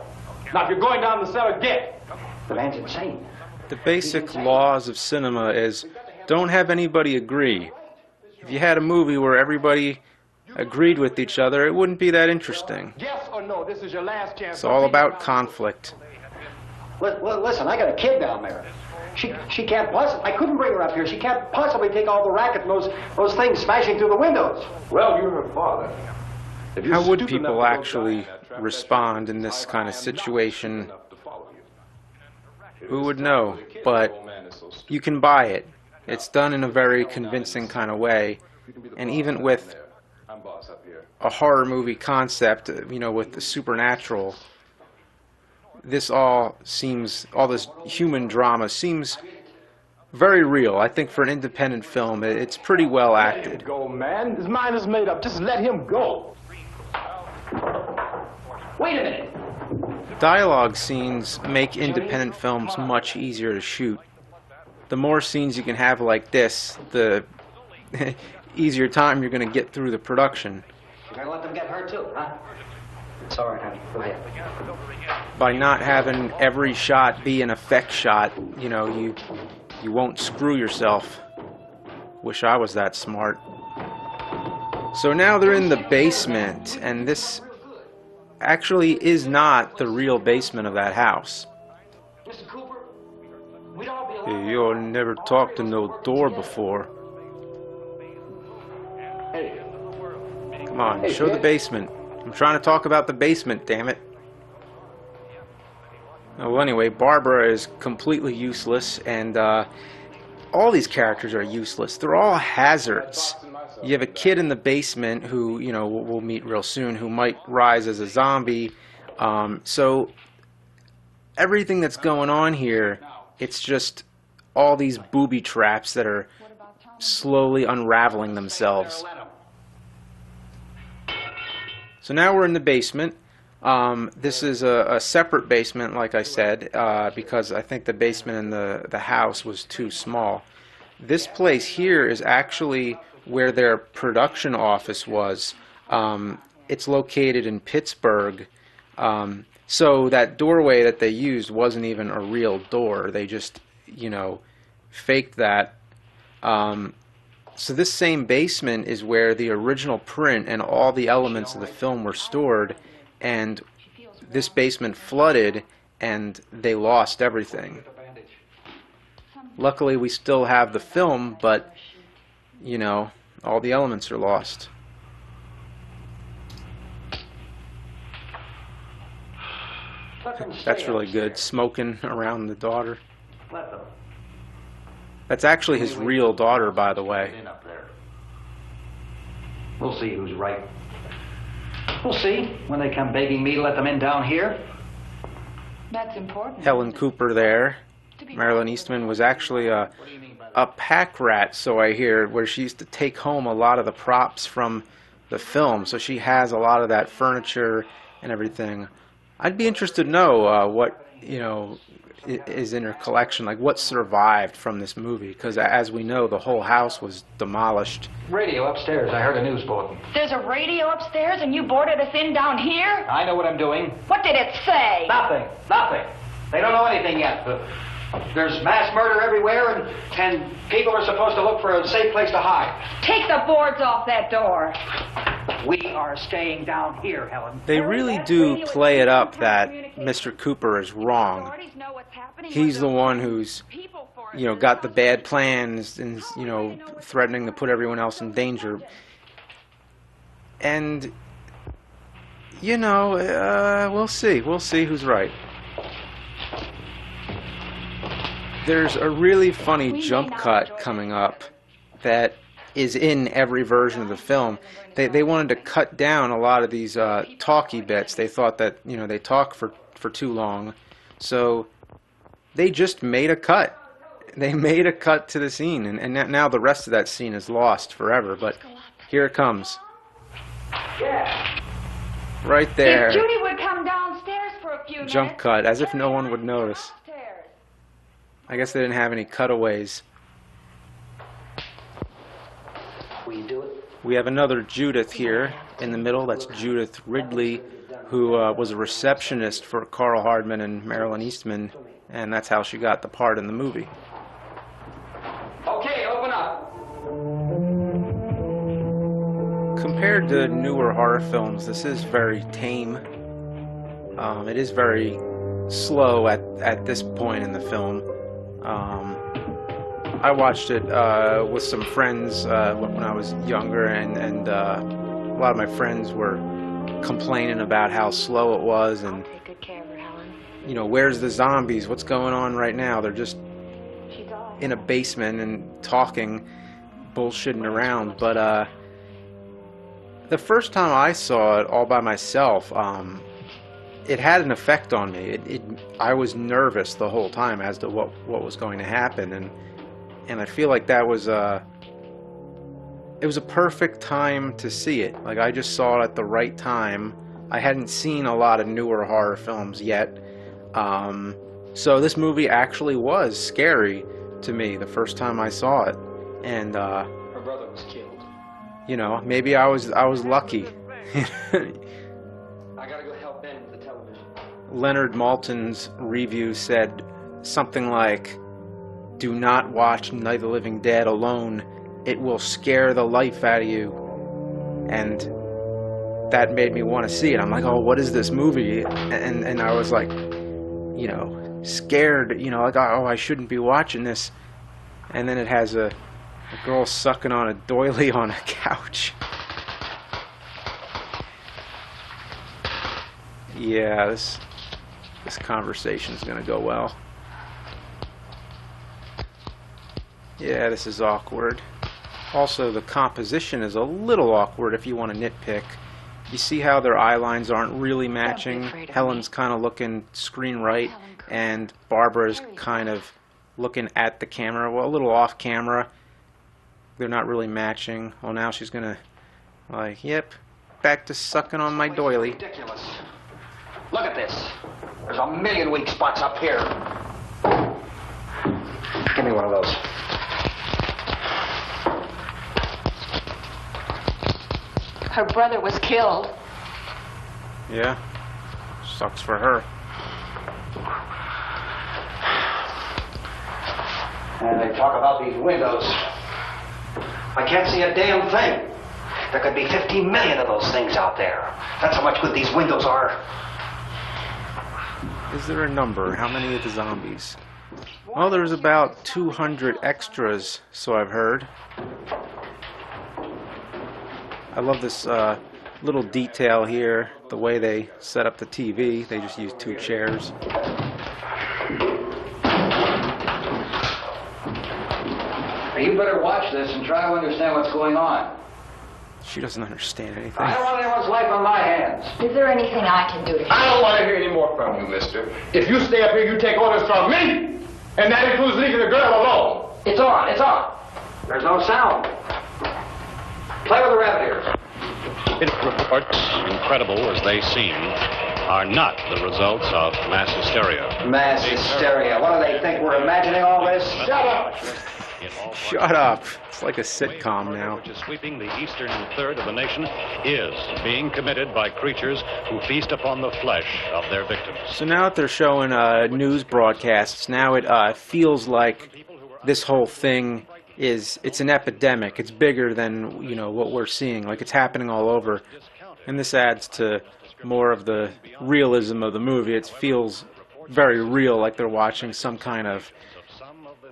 Speaker 9: Now, if you're going down the cellar, get.
Speaker 10: The man's insane.
Speaker 1: The basic laws of cinema is don't have anybody agree. If you had a movie where everybody agreed with each other, it wouldn't be that interesting.
Speaker 9: Yes or no, this is your last chance.
Speaker 1: It's all about conflict.
Speaker 10: Listen, I got a kid down there. She can't possibly, I couldn't bring her up here. She can't possibly take all the racket and those things smashing through the windows.
Speaker 9: Well, you're her father.
Speaker 1: How would people actually respond in this kind of situation? Who would know? But you can buy it. It's done in a very convincing kind of way. And even with a horror movie concept, you know, with the supernatural, all this human drama seems very real. I think for an independent film, it's pretty well acted.
Speaker 9: Let him go, man. His mind is made up. Just let him go.
Speaker 10: Wait a minute.
Speaker 1: Dialogue scenes make independent films much easier to shoot. The more scenes you can have like this, the easier time you're going to get through the production.
Speaker 10: You're going to let them get hurt too, huh? It's all right, honey. Go ahead.
Speaker 1: By not having every shot be an effect shot, you know, you won't screw yourself. Wish I was that smart. So now they're in the basement, and this actually is not the real basement of that house.
Speaker 10: Mr. Cooper, we'd all be
Speaker 1: Hey, you never talked to no door before.
Speaker 9: Hey.
Speaker 1: Come on, show the basement. I'm trying to talk about the basement, damn it. Well, anyway, Barbara is completely useless, and all these characters are useless. They're all hazards. You have a kid in the basement who, you know, we'll meet real soon, who might rise as a zombie. So everything that's going on here, it's just all these booby traps that are slowly unraveling themselves. So now we're in the basement. This is a separate basement, like I said, because I think the basement in the house was too small. This place here is actually where their production office was. It's located in Pittsburgh. So that doorway that they used wasn't even a real door. They just, you know, faked that. So this same basement is where the original print and all the elements of the film were stored, and this basement flooded and they lost everything. Luckily we still have the film, but you know, all the elements are lost. That's really good. Smoking around the daughter. That's actually his real daughter, by the way.
Speaker 10: We'll see who's right. We'll see when they come begging me to let them in down here.
Speaker 3: That's important.
Speaker 1: Helen Cooper there. Marilyn Eastman was actually a pack rat, so I hear, where she used to take home a lot of the props from the film. So she has a lot of that furniture and everything. I'd be interested to know what, you know, is in her collection, like what survived from this movie, because as we know, the whole house was demolished.
Speaker 10: Radio upstairs. I heard a news bulletin.
Speaker 3: There's a radio upstairs and you boarded us in down here?
Speaker 10: I know what I'm doing.
Speaker 3: What did it say?
Speaker 10: Nothing. Nothing. They don't know anything yet. There's mass murder everywhere, and people are supposed to look for a safe place to hide.
Speaker 3: Take the boards off that door.
Speaker 10: We are staying down here, Helen.
Speaker 1: They really do play it up that Mr. Cooper is wrong. He's the one who's, you know, got the bad plans and, you know, threatening to put everyone else in danger. And, you know, we'll see. We'll see who's right. There's a really funny jump cut coming up that is in every version of the film. They wanted to cut down a lot of these talky bits. They thought that, you know, they talk for too long. So they just made a cut. They made a cut to the scene, and now the rest of that scene is lost forever. But here it comes.
Speaker 3: Yeah.
Speaker 1: Right there.
Speaker 3: If Judy would come downstairs for a few minutes.
Speaker 1: Jump cut, as if no one would notice. I guess they didn't have any cutaways.
Speaker 10: Will you do it?
Speaker 1: We have another Judith here in the middle. That's Judith Ridley, who was a receptionist for Carl Hardman and Marilyn Eastman, and that's how she got the part in the movie.
Speaker 10: Okay, open up.
Speaker 1: Compared to newer horror films, this is very tame. It is very slow at this point in the film. I watched it with some friends when I was younger, and a lot of my friends were complaining about how slow it was, and
Speaker 3: Take good care of her, Helen.
Speaker 1: you know, where's the zombies? What's going on right now? They're just in a basement and talking, bullshitting around. But the first time I saw it all by myself, it had an effect on me. I was nervous the whole time as to what was going to happen, and I feel like that was it was a perfect time to see it. Like, I just saw it at the right time. I hadn't seen a lot of newer horror films yet, so this movie actually was scary to me the first time I saw it. And
Speaker 10: Her brother was killed.
Speaker 1: you know, maybe I was lucky.
Speaker 10: I gotta go help Ben with the television.
Speaker 1: Leonard Maltin's review said something like, "Do not watch Night of the Living Dead alone. It will scare the life out of you." And that made me want to see it. I'm like, oh, what is this movie? And I was like, you know, scared, you know, like, oh, I shouldn't be watching this. And then it has a girl sucking on a doily on a couch. Yeah, this conversation is going to go well. Yeah, this is awkward. Also, the composition is a little awkward if you want to nitpick. You see how their eye lines aren't really matching? Helen's kind of looking screen right, and Barbara's kind of looking at the camera, well, a little off camera. They're not really matching. Well, now she's going to, like, yep, back to sucking on my doily.
Speaker 10: Ridiculous. Look at this. There's a million weak spots up here. Give me one of those.
Speaker 3: Her brother was killed.
Speaker 1: Yeah, sucks for her.
Speaker 10: And they talk about these windows. I can't see a damn thing. There could be 50 million of those things out there. That's how much good these windows are.
Speaker 1: Is there a number? How many of the zombies? Well, there's about 200 extras, so I've heard. I love this little detail here, the way they set up the TV. They just use 2 chairs.
Speaker 10: You better watch this and try to understand what's going on.
Speaker 1: She doesn't understand anything.
Speaker 10: I don't want anyone's life on my hands.
Speaker 3: Is there anything I can do to help?
Speaker 9: I don't want to hear any more from you, mister. If you stay up here, you take orders from me. And that includes leaving the girl alone.
Speaker 10: It's on, it's on. There's no sound. Play with the rabbit ears.
Speaker 8: Reports, incredible as they seem, are not the results of mass hysteria.
Speaker 10: Mass hysteria. What do they think? We're imagining all this? Shut up!
Speaker 1: Shut up. It's like a sitcom now.
Speaker 8: Which is sweeping the eastern third of the nation is being committed by creatures who feast upon the flesh of their victims.
Speaker 1: So now that they're showing news broadcasts, now it feels like this whole thing it's an epidemic. It's bigger than, you know, what we're seeing. Like, it's happening all over. And this adds to more of the realism of the movie. It feels very real, like they're watching some kind of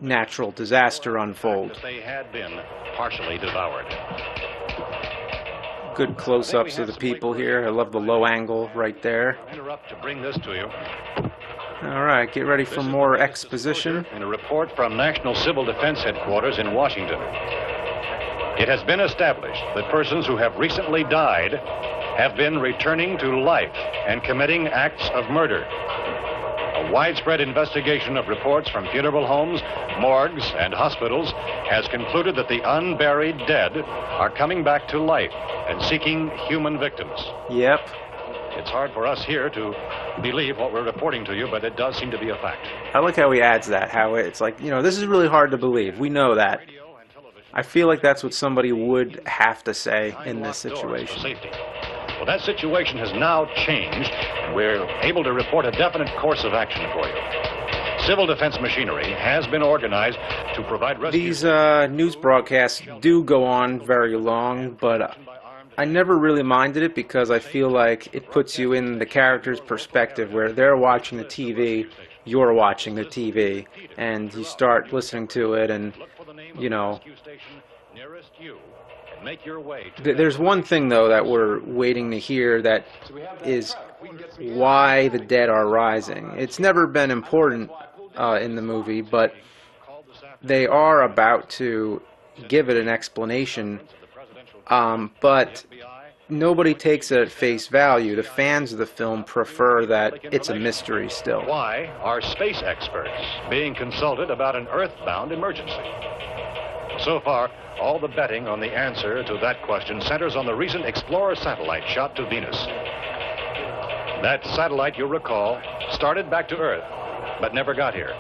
Speaker 1: natural disaster unfold.
Speaker 8: They had been partially devoured.
Speaker 1: Good close-ups of the people here. I love the low angle right there.
Speaker 8: Interrupt to bring this to you.
Speaker 1: All right, get ready for more exposition.
Speaker 8: In a report from National Civil Defense Headquarters in Washington. It has been established that persons who have recently died have been returning to life and committing acts of murder. A widespread investigation of reports from funeral homes, morgues, and hospitals has concluded that the unburied dead are coming back to life and seeking human victims.
Speaker 1: Yep.
Speaker 8: It's hard for us here to believe what we're reporting to you, but it does seem to be a fact.
Speaker 1: I like how he adds that, how it's like, you know, this is really hard to believe. We know that. I feel like that's what somebody would have to say in this situation.
Speaker 8: Safety. Well, that situation has now changed, and we're able to report a definite course of action for you. Civil defense machinery has been organized to provide rescue.
Speaker 1: These news broadcasts do go on very long, but I never really minded it because I feel like it puts you in the character's perspective where they're watching the TV, you're watching the TV, and you start listening to it and, you know. There's one thing, though, that we're waiting to hear that is why the dead are rising. It's never been important in the movie, but they are about to give it an explanation, but nobody takes it at face value. The fans of the film prefer that it's a mystery still.
Speaker 8: Why are space experts being consulted about an Earth-bound emergency? So far, all the betting on the answer to that question centers on the recent Explorer satellite shot to Venus. That satellite, you'll recall, started back to Earth, but never got here.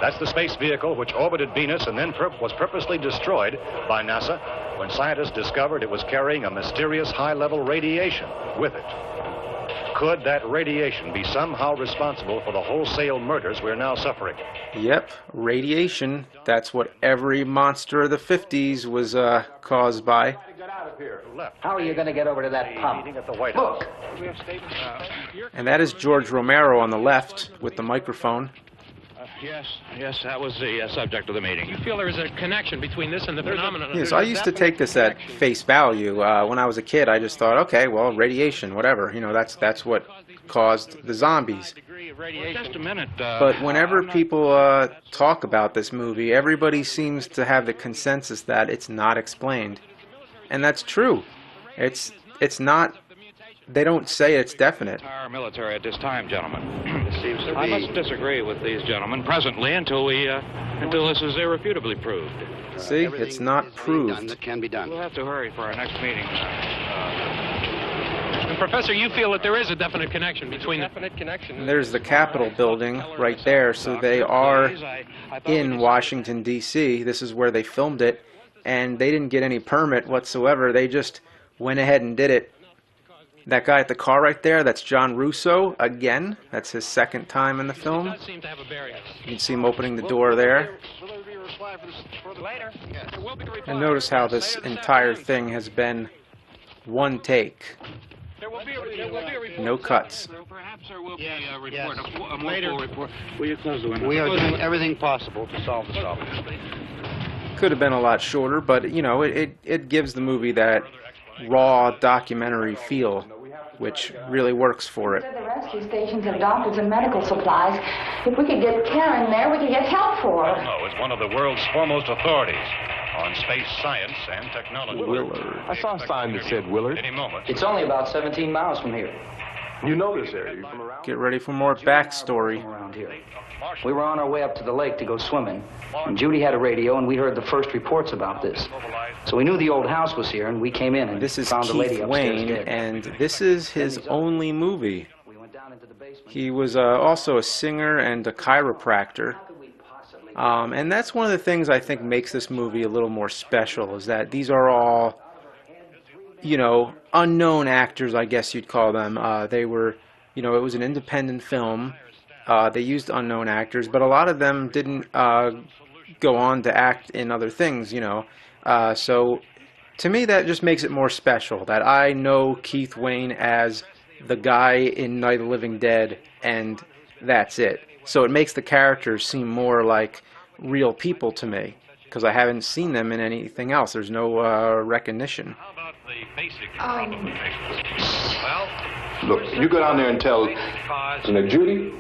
Speaker 8: That's the space vehicle which orbited Venus and then was purposely destroyed by NASA when scientists discovered it was carrying a mysterious high-level radiation with it. Could that radiation be somehow responsible for the wholesale murders we're now suffering?
Speaker 1: Yep, radiation. That's what every monster of the 50s was caused by.
Speaker 10: How are you going to get over to that pump? Look!
Speaker 1: And that is George Romero on the left with the microphone.
Speaker 15: Yes, that was the subject of the meeting. You feel there is a connection between this and the phenomenon?
Speaker 1: Yes, I used to take this at face value. When I was a kid, I just thought, okay, well, radiation, whatever. You know, that's what caused the zombies.
Speaker 15: Well, just a minute.
Speaker 1: But whenever people talk about this movie, everybody seems to have the consensus that it's not explained. And that's true. It's not. They don't say it's definite.
Speaker 15: Our military at this time, gentlemen. I must disagree with these gentlemen presently until this is irrefutably proved.
Speaker 1: See, it's not proved.
Speaker 15: That can be done. We'll have to hurry for our next meeting. And Professor, you feel that there is a definite connection between
Speaker 1: And there's the Capitol building right there, so they are in Washington, D.C. This is where they filmed it, and they didn't get any permit whatsoever. They just went ahead and did it. That guy at the car right there, that's John Russo, again. That's his second time in the film. You can see him opening the door there. And notice how this entire thing has been one take. No cuts.
Speaker 15: Perhaps there will be a report, a more full report.
Speaker 16: Will you close the window?
Speaker 15: We are doing
Speaker 16: everything possible to solve the problem.
Speaker 1: Could have been a lot shorter, but, you know, it gives the movie that raw documentary feel, which really works for it.
Speaker 3: The rescue stations have doctors and medical supplies. If we could get care in there, we could get help for her.
Speaker 8: No, is one of the world's foremost authorities on space science and technology.
Speaker 1: Willard.
Speaker 9: I saw a sign that said Willard.
Speaker 8: Any moment.
Speaker 10: It's only about 17 miles from here.
Speaker 9: You know this area. You from around?
Speaker 1: Get ready for more backstory.
Speaker 10: Around here. We were on our way up to the lake to go swimming, and Judy had a radio, and we heard the first reports about this. So we knew the old house was here, and we came in and
Speaker 1: This is
Speaker 10: found the lady
Speaker 1: Keith
Speaker 10: upstairs
Speaker 1: Wayne,
Speaker 10: dead.
Speaker 1: and this is his only movie. He was also a singer and a chiropractor. And that's one of the things I think makes this movie a little more special, is that these are all, you know, unknown actors, I guess you'd call them. They were, you know, it was an independent film. They used unknown actors, but a lot of them didn't go on to act in other things, you know. So to me, that just makes it more special, that I know Keith Wayne as the guy in Night of the Living Dead, and that's it. So it makes the characters seem more like real people to me, because I haven't seen them in anything else. There's no recognition.
Speaker 9: Look, you go down there and tell Judy.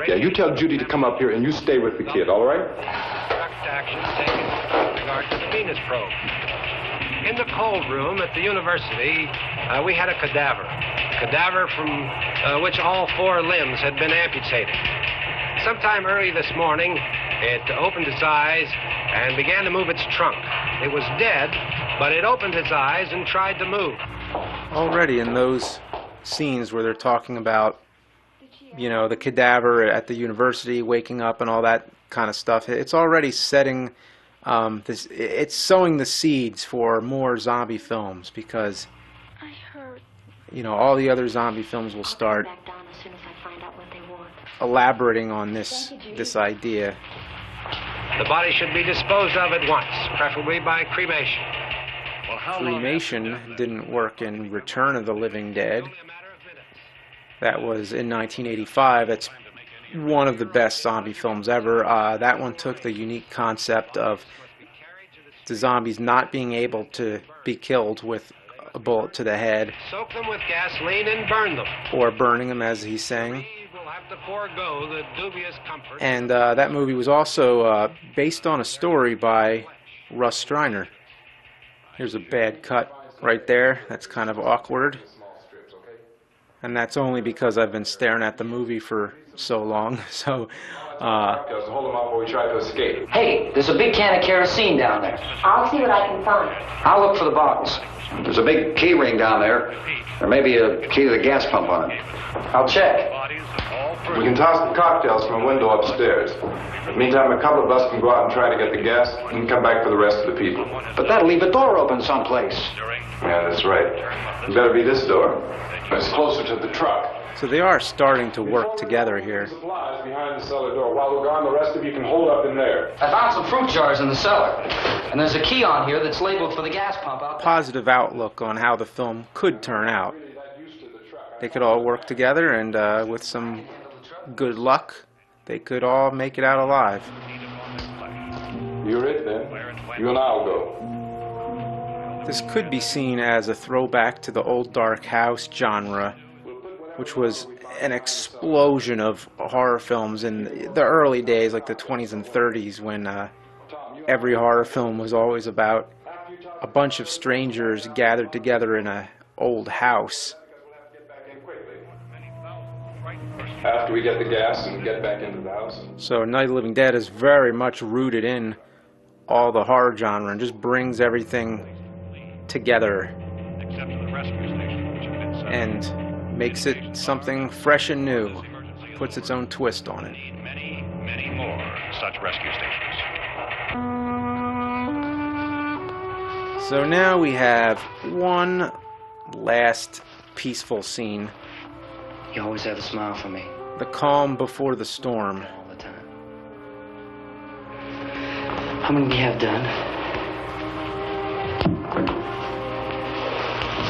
Speaker 9: Yeah, you tell Judy to come up here and you stay with the kid, all right?
Speaker 2: Direct action taken with regard to the Venus probe. In the cold room at the university, we had a cadaver from which all 4 limbs had been amputated. Sometime early this morning, it opened its eyes and began to move its trunk. It was dead, but it opened its eyes and tried to move.
Speaker 1: Already in those scenes where they're talking about, you know, the cadaver at the university waking up and all that kind of stuff, it's already setting it's sowing the seeds for more zombie films, because you know, all the other zombie films will start elaborating on this idea.
Speaker 2: The body should be disposed of at once, preferably by cremation.
Speaker 1: Cremation didn't work in Return of the Living Dead. That was in 1985. That's one of the best zombie films ever. That one took the unique concept of the zombies not being able to be killed with a bullet to the head,
Speaker 2: Soak them with gasoline and burn them.
Speaker 1: or burning them, as he's saying.
Speaker 2: We'll have to forego the dubious comfort.
Speaker 1: And that movie was also based on a story by Russ Streiner. Here's a bad cut right there. That's kind of awkward. And that's only because I've been staring at the movie for so long. So,
Speaker 9: hold him up while we try to escape.
Speaker 10: Hey, there's a big can of kerosene down there.
Speaker 3: I'll see what I can find.
Speaker 10: I'll look for the bottles.
Speaker 17: There's a big key ring down there. There may be a key to the gas pump on it.
Speaker 10: I'll check.
Speaker 9: We can toss the cocktails from a window upstairs. Meantime, a couple of us can go out and try to get the gas and come back for the rest of the people.
Speaker 10: But that'll leave a door open someplace.
Speaker 9: Yeah, that's right. It better be this door. It's closer to the truck.
Speaker 1: so they are starting to work together here.
Speaker 9: Supplies behind the cellar door. While we're gone, the rest of you can hold up in there.
Speaker 10: I found some fruit jars in the cellar. And there's a key on here that's labeled for the gas pump out there.
Speaker 1: Positive outlook on how the film could turn out. They could all work together, and with some good luck, they could all make it out alive.
Speaker 9: You're it, then. You and I'll go.
Speaker 1: This could be seen as a throwback to the old dark house genre, which was an explosion of horror films in the early days, like the 20s and 30s, when every horror film was always about a bunch of strangers gathered together in an old house.
Speaker 9: After we get the gas and get back into the house.
Speaker 1: So Night of the Living Dead is very much rooted in all the horror genre and just brings everything together and makes it something fresh and new, puts its own twist on it.
Speaker 8: Many more such rescue stations.
Speaker 1: So now we have one last peaceful scene.
Speaker 10: You always have a smile for me.
Speaker 1: The calm before the storm.
Speaker 10: All the time. How many do you have done?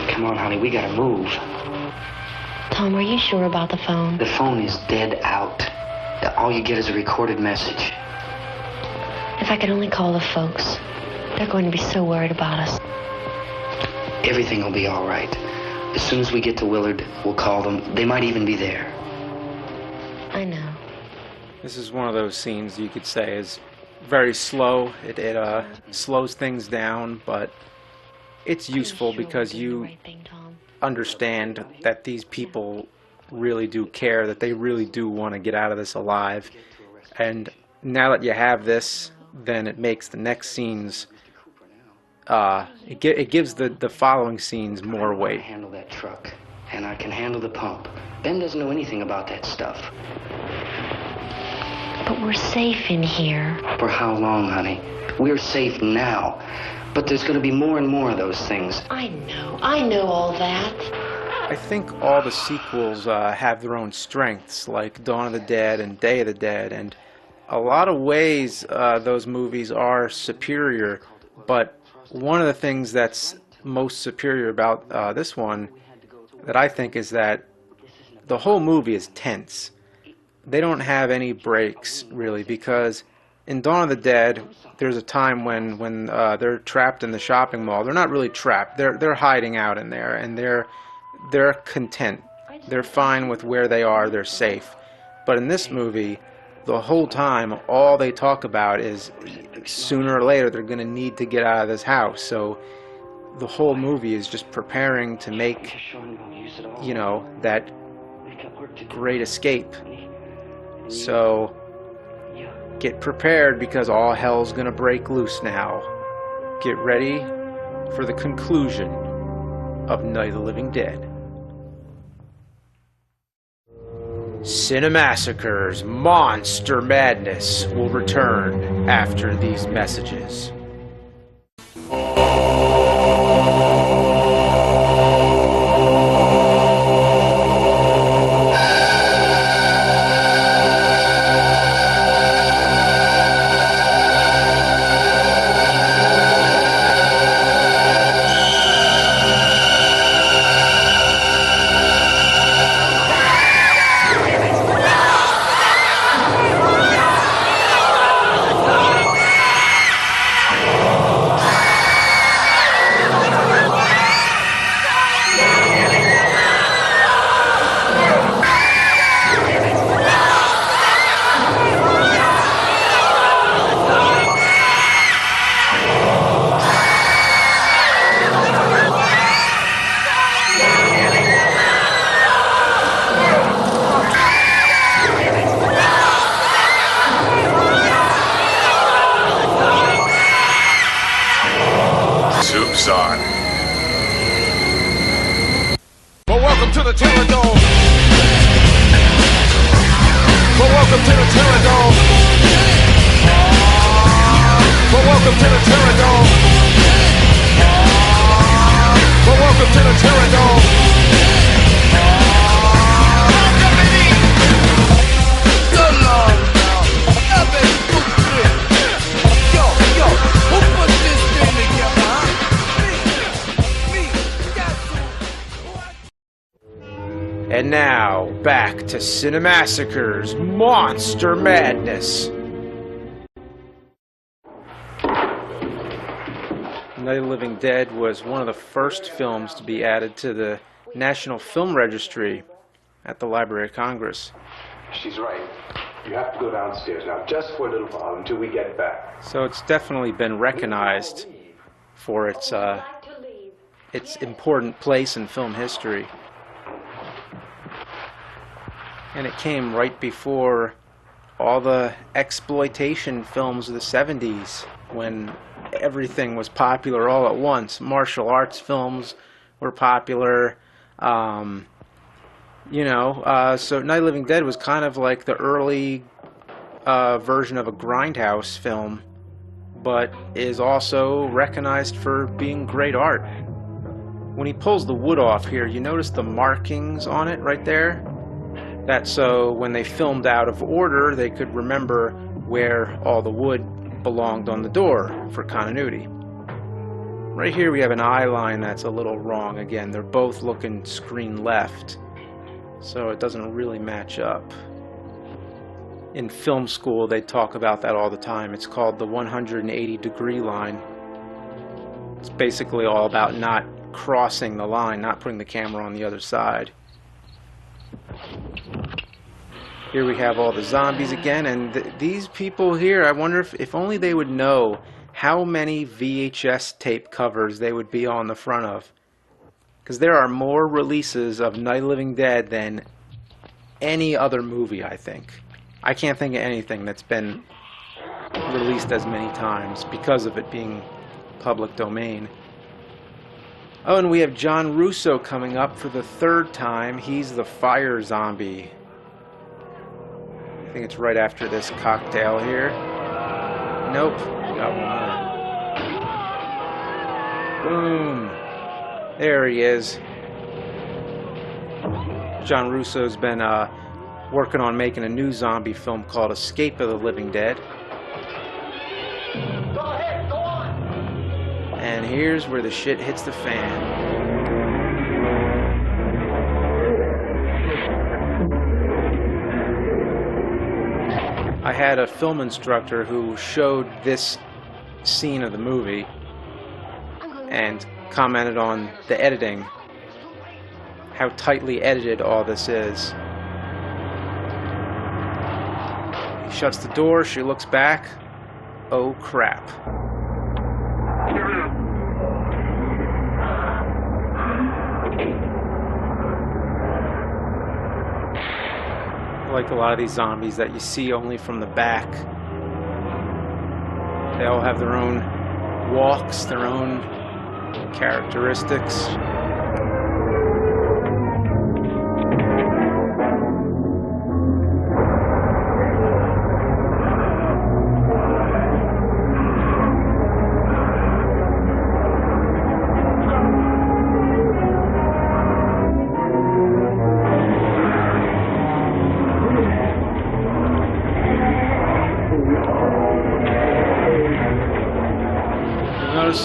Speaker 10: Come on, honey, we gotta move.
Speaker 3: Tom, are you sure about the phone?
Speaker 10: The phone is dead out. All you get is a recorded message.
Speaker 3: If I could only call the folks. They're going to be so worried about us.
Speaker 18: Everything will be all right. As soon as we get to Willard, we'll call them. They might even be there.
Speaker 3: I know.
Speaker 1: This is one of those scenes you could say is very slow. It slows things down, but it's useful because you understand that these people really do care, that they really do want to get out of this alive. And now that you have this, then it makes the next scenes, it gives the following scenes more weight.
Speaker 18: I can handle that truck, and I can handle the pump. Ben doesn't know anything about that stuff.
Speaker 3: But we're safe in here.
Speaker 18: For how long, honey? We're safe now. But there's going to be more and more of those things.
Speaker 3: I know all that.
Speaker 1: I think all the sequels have their own strengths, like Dawn of the Dead and Day of the Dead, and a lot of ways those movies are superior, but one of the things that's most superior about this one that I think is that the whole movie is tense. They don't have any breaks, really, because in Dawn of the Dead, there's a time when they're trapped in the shopping mall. They're not really trapped. They're hiding out in there, and they're content. They're fine with where they are. They're safe. But in this movie, the whole time, all they talk about is sooner or later they're going to need to get out of this house. So the whole movie is just preparing to make, you know, that great escape. So get prepared, because all hell's gonna break loose now. Get ready for the conclusion of Night of the Living Dead. Cinemassacre's Monster Madness will return after these messages.
Speaker 19: Soup's on. Well, welcome to the Terrordome. Well, welcome to the Terrordome. Well, welcome to the Terrordome. Well, welcome to the Terrordome.
Speaker 1: And now, back to Cinemassacre's Monster Madness. Night of the Living Dead was one of the first films to be added to the National Film Registry at the Library of Congress.
Speaker 9: She's right. You have to go downstairs now, just for a little while, until we get back.
Speaker 1: So it's definitely been recognized for its important place in film history. And it came right before all the exploitation films of the 70s, when everything was popular all at once. Martial arts films were popular. So Night of the Living Dead was kind of like the early version of a grindhouse film, but is also recognized for being great art. When he pulls the wood off here, you notice the markings on it right there? That's so when they filmed out of order, they could remember where all the wood belonged on the door for continuity. Right here we have an eye line that's a little wrong. Again, they're both looking screen left, so it doesn't really match up. In film school, they talk about that all the time. It's called the 180-degree line. It's basically all about not crossing the line, not putting the camera on the other side. Here we have all the zombies again, and these people here, I wonder if only they would know how many VHS tape covers they would be on the front of. Because there are more releases of Night of the Living Dead than any other movie, I think. I can't think of anything that's been released as many times because of it being public domain. Oh, and we have John Russo coming up for the 3rd time. He's the fire zombie. I think it's right after this cocktail here. Nope. Got one more. Boom. There he is. John Russo's been working on making a new zombie film called Escape of the Living Dead.
Speaker 20: Go ahead, go on.
Speaker 1: And here's where the shit hits the fan. I had a film instructor who showed this scene of the movie and commented on the editing, how tightly edited all this is. He shuts the door, she looks back. Oh crap. Like a lot of these zombies that you see only from the back. They all have their own walks, their own characteristics.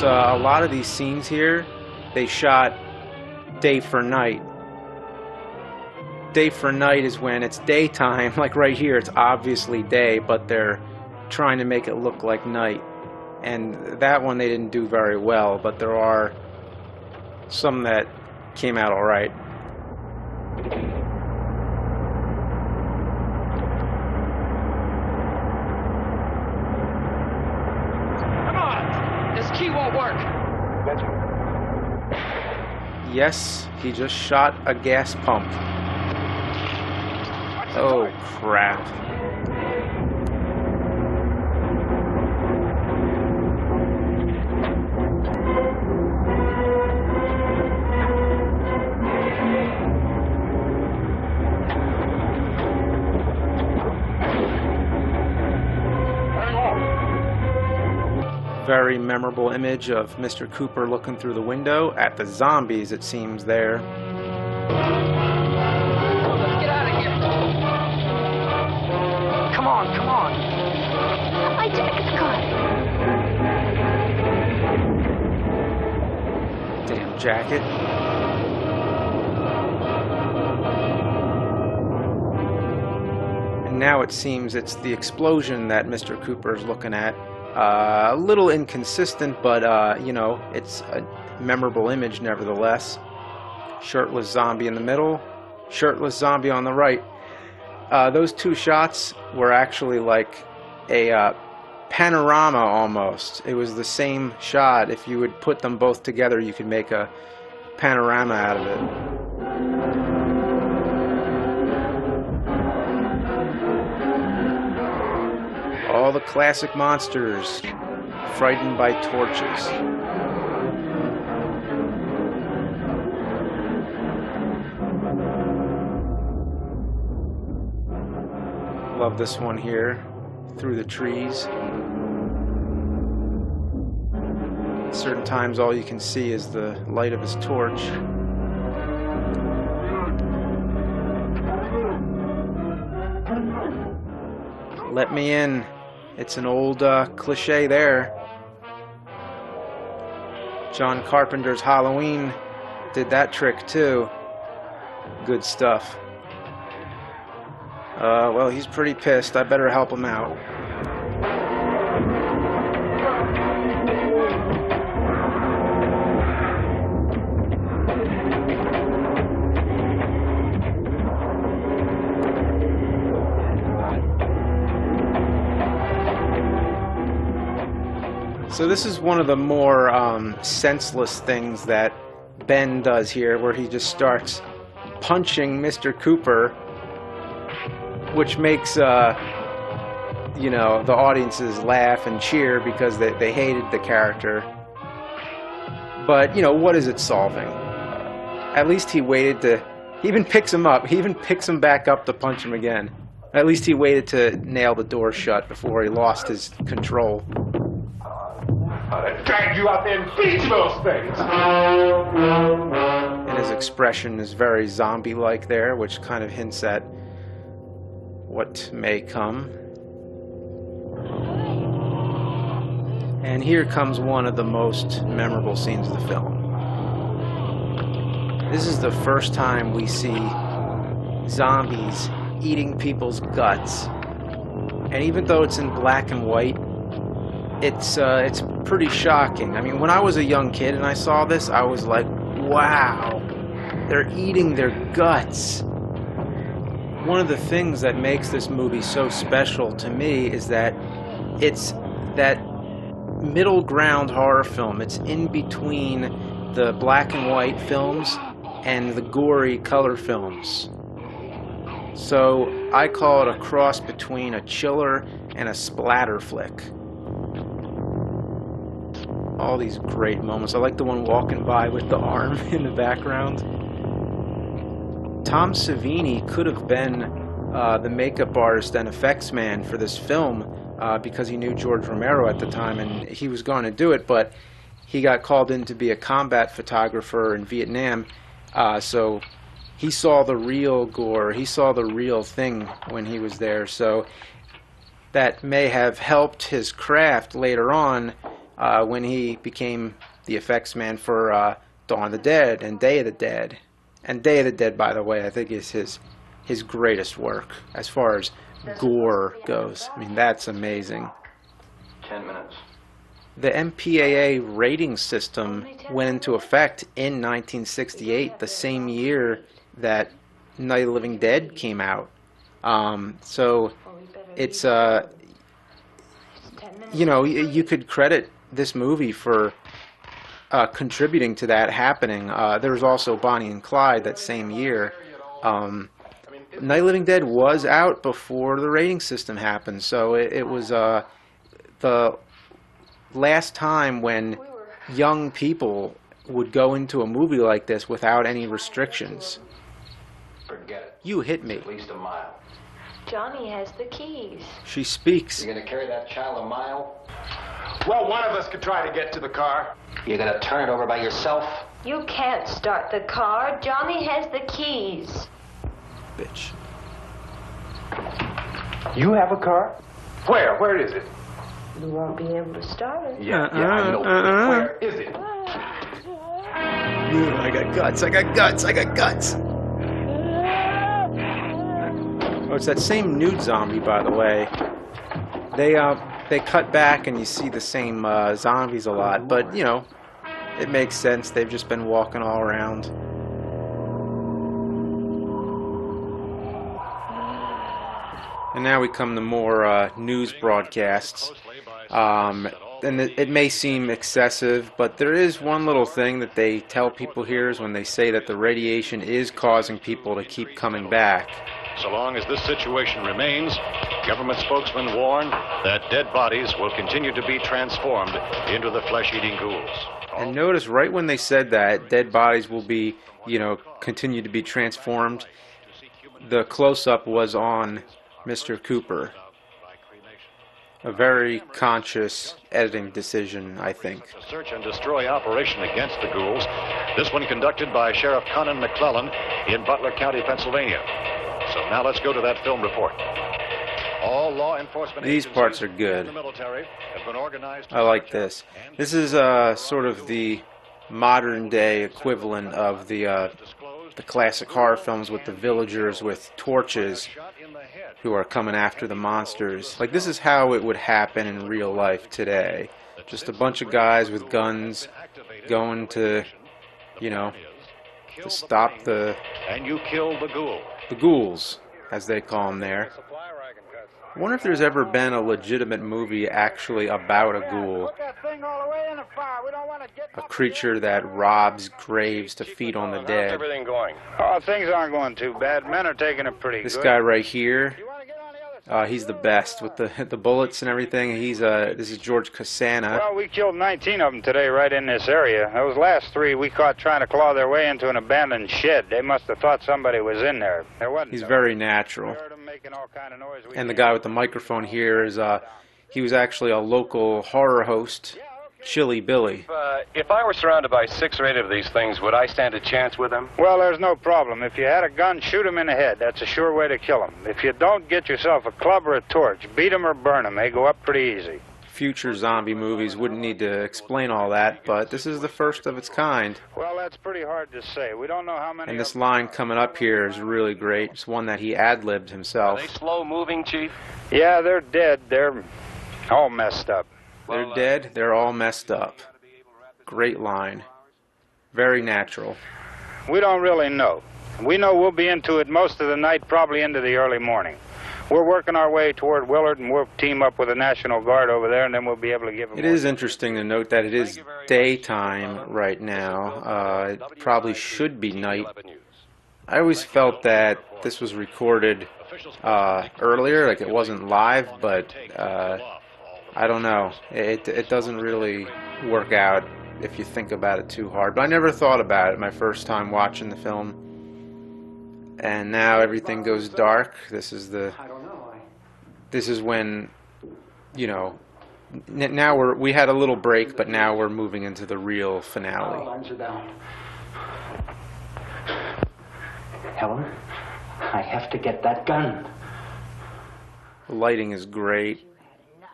Speaker 1: A lot of these scenes here, they shot day for night. Day for night is when it's daytime, like right here, it's obviously day, but they're trying to make it look like night. And that one they didn't do very well, but there are some that came out alright. Yes, he just shot a gas pump. Oh, crap. Very memorable image of Mr. Cooper looking through the window at the zombies, it seems, there.
Speaker 20: Let's get out of here. Come on, come on.
Speaker 3: My jacket's gone.
Speaker 1: Damn jacket. And now it seems it's the explosion that Mr. Cooper's looking at. A little inconsistent, but you know, it's a memorable image nevertheless. Shirtless zombie in the middle, shirtless zombie on the right. Those two shots were actually like a panorama almost. It was the same shot. If you would put them both together, you could make a panorama out of it. All the classic monsters, frightened by torches. Love this one here, through the trees. Certain times all you can see is the light of his torch. Let me in. It's an old cliche there. John Carpenter's Halloween did that trick too. Good stuff. Well, he's pretty pissed. I better help him out. So this is one of the more senseless things that Ben does here, where he just starts punching Mr. Cooper, which makes you know, the audiences laugh and cheer because they hated the character. But, you know, what is it solving? At least he waited to... He even picks him up. He even picks him back up to punch him again. At least he waited to nail the door shut before he lost his control.
Speaker 9: I'd drag you out there and beat you those things!
Speaker 1: And his expression is very zombie-like there, which kind of hints at what may come. And here comes one of the most memorable scenes of the film. This is the first time we see zombies eating people's guts. And even though it's in black and white, it's pretty shocking. I mean, when I was a young kid and I saw this, I was like, wow, they're eating their guts. One of the things that makes this movie so special to me is that it's that middle ground horror film. It's in between the black and white films and the gory color films. So I call it a cross between a chiller and a splatter flick. All these great moments. I like the one walking by with the arm in the background. Tom Savini could have been the makeup artist and effects man for this film because he knew George Romero at the time and he was going to do it, but he got called in to be a combat photographer in Vietnam, so he saw the real gore, he saw the real thing when he was there, so that may have helped his craft later on when he became the effects man for Dawn of the Dead and Day of the Dead. And Day of the Dead, by the way, I think is his greatest work as far as gore goes. I mean, that's amazing.
Speaker 17: 10 minutes.
Speaker 1: The MPAA rating system went into effect in 1968, the same year that Night of the Living Dead came out. So it's, you know, you could credit this movie for contributing to that happening. There was also Bonnie and Clyde that same year. Night of the Living Dead was out before the rating system happened, so it was the last time when young people would go into a movie like this without any restrictions.
Speaker 17: Forget it.
Speaker 1: You hit me.
Speaker 17: At least a mile.
Speaker 3: Johnny has the keys.
Speaker 1: She speaks.
Speaker 17: You're gonna carry that child a mile?
Speaker 9: Well, one of us could try to get to the car.
Speaker 10: You're gonna turn it over by yourself?
Speaker 3: You can't start the car. Johnny has the keys.
Speaker 1: Bitch.
Speaker 9: You have a car? Where? Where is it?
Speaker 3: You won't be able to start it.
Speaker 9: Yeah, I know. Where is it?
Speaker 1: I got guts, I got guts, I got guts. Oh, it's that same nude zombie, by the way. They cut back and you see the same zombies a lot, but, you know, it makes sense. They've just been walking all around. And now we come to more news broadcasts. And it may seem excessive, but there is one little thing that they tell people here is when they say that the radiation is causing people to keep coming back.
Speaker 8: So long as this situation remains, government spokesmen warn that dead bodies will continue to be transformed into the flesh-eating ghouls.
Speaker 1: And notice right when they said that, dead bodies will be, you know, continue to be transformed, the close-up was on Mr. Cooper. A very conscious editing decision, I think.
Speaker 8: A search and destroy operation against the ghouls. This one conducted by Sheriff Conan McClellan in Butler County, Pennsylvania. So now let's go to that film report. All law enforcement
Speaker 1: These parts are good. I like this. This is sort of the modern-day equivalent of the classic horror films with the villagers with torches who are coming after the monsters. Like, this is how it would happen in real life today. Just a bunch of guys with guns going to, you know, to stop the...
Speaker 8: And you kill the ghoul.
Speaker 1: The ghouls, as they call them there. I wonder if there's ever been a legitimate movie actually about a ghoul. A creature that robs graves to feed on the dead.
Speaker 16: How's everything going? Oh, things aren't going too bad. Men are taking it pretty
Speaker 1: This
Speaker 16: good.
Speaker 1: guy right here, he's the best with the bullets and everything. This is George Costanza.
Speaker 16: Well, we killed 19 of them today right in this area. Those last 3 we caught trying to claw their way into an abandoned shed. They must have thought somebody was in there. There wasn't.
Speaker 1: He's very natural. And the guy with the microphone here is, he was actually a local horror host, Chilly Billy.
Speaker 7: If I were surrounded by 6 or 8 of these things, would I stand a chance with them?
Speaker 16: Well, there's no problem. If you had a gun, shoot them in the head. That's a sure way to kill them. If you don't, get yourself a club or a torch. Beat them or burn them. They go up pretty easy.
Speaker 1: Future zombie movies wouldn't need to explain all that, but this is the first of its kind.
Speaker 16: Well, that's pretty hard to say. We don't know how many.
Speaker 1: And this line coming up here is really great. It's one that he ad-libbed himself.
Speaker 7: Are they slow moving, Chief?
Speaker 16: Yeah, they're dead. They're all messed up.
Speaker 1: They're dead. They're all messed up. Great line. Very natural.
Speaker 16: We don't really know. We know we'll be into it most of the night, probably into the early morning. We're working our way toward Willard, and we'll team up with the National Guard over there, and then we'll be able to give them.
Speaker 1: It is interesting to note that it is daytime right now. It probably should be night. I always felt that this was recorded earlier, like it wasn't live, but I don't know. It doesn't really work out if you think about it too hard. But I never thought about it my first time watching the film. And now everything goes dark. This is when, you know, now we had a little break, but now we're moving into the real finale.
Speaker 10: Alarms are down. Helen, I have to get that gun.
Speaker 1: The lighting is great.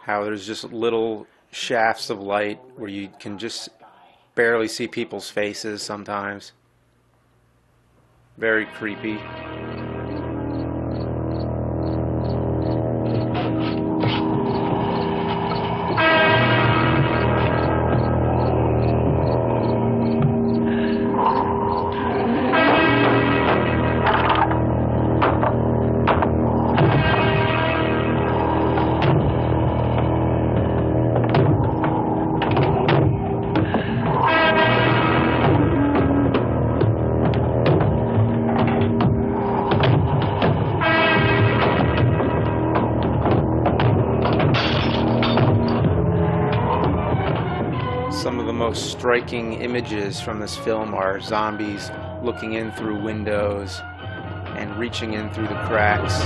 Speaker 1: How there's just little shafts of light where you can just barely see people's faces sometimes. Very creepy. Some of the most striking images from this film are zombies looking in through windows and reaching in through the cracks.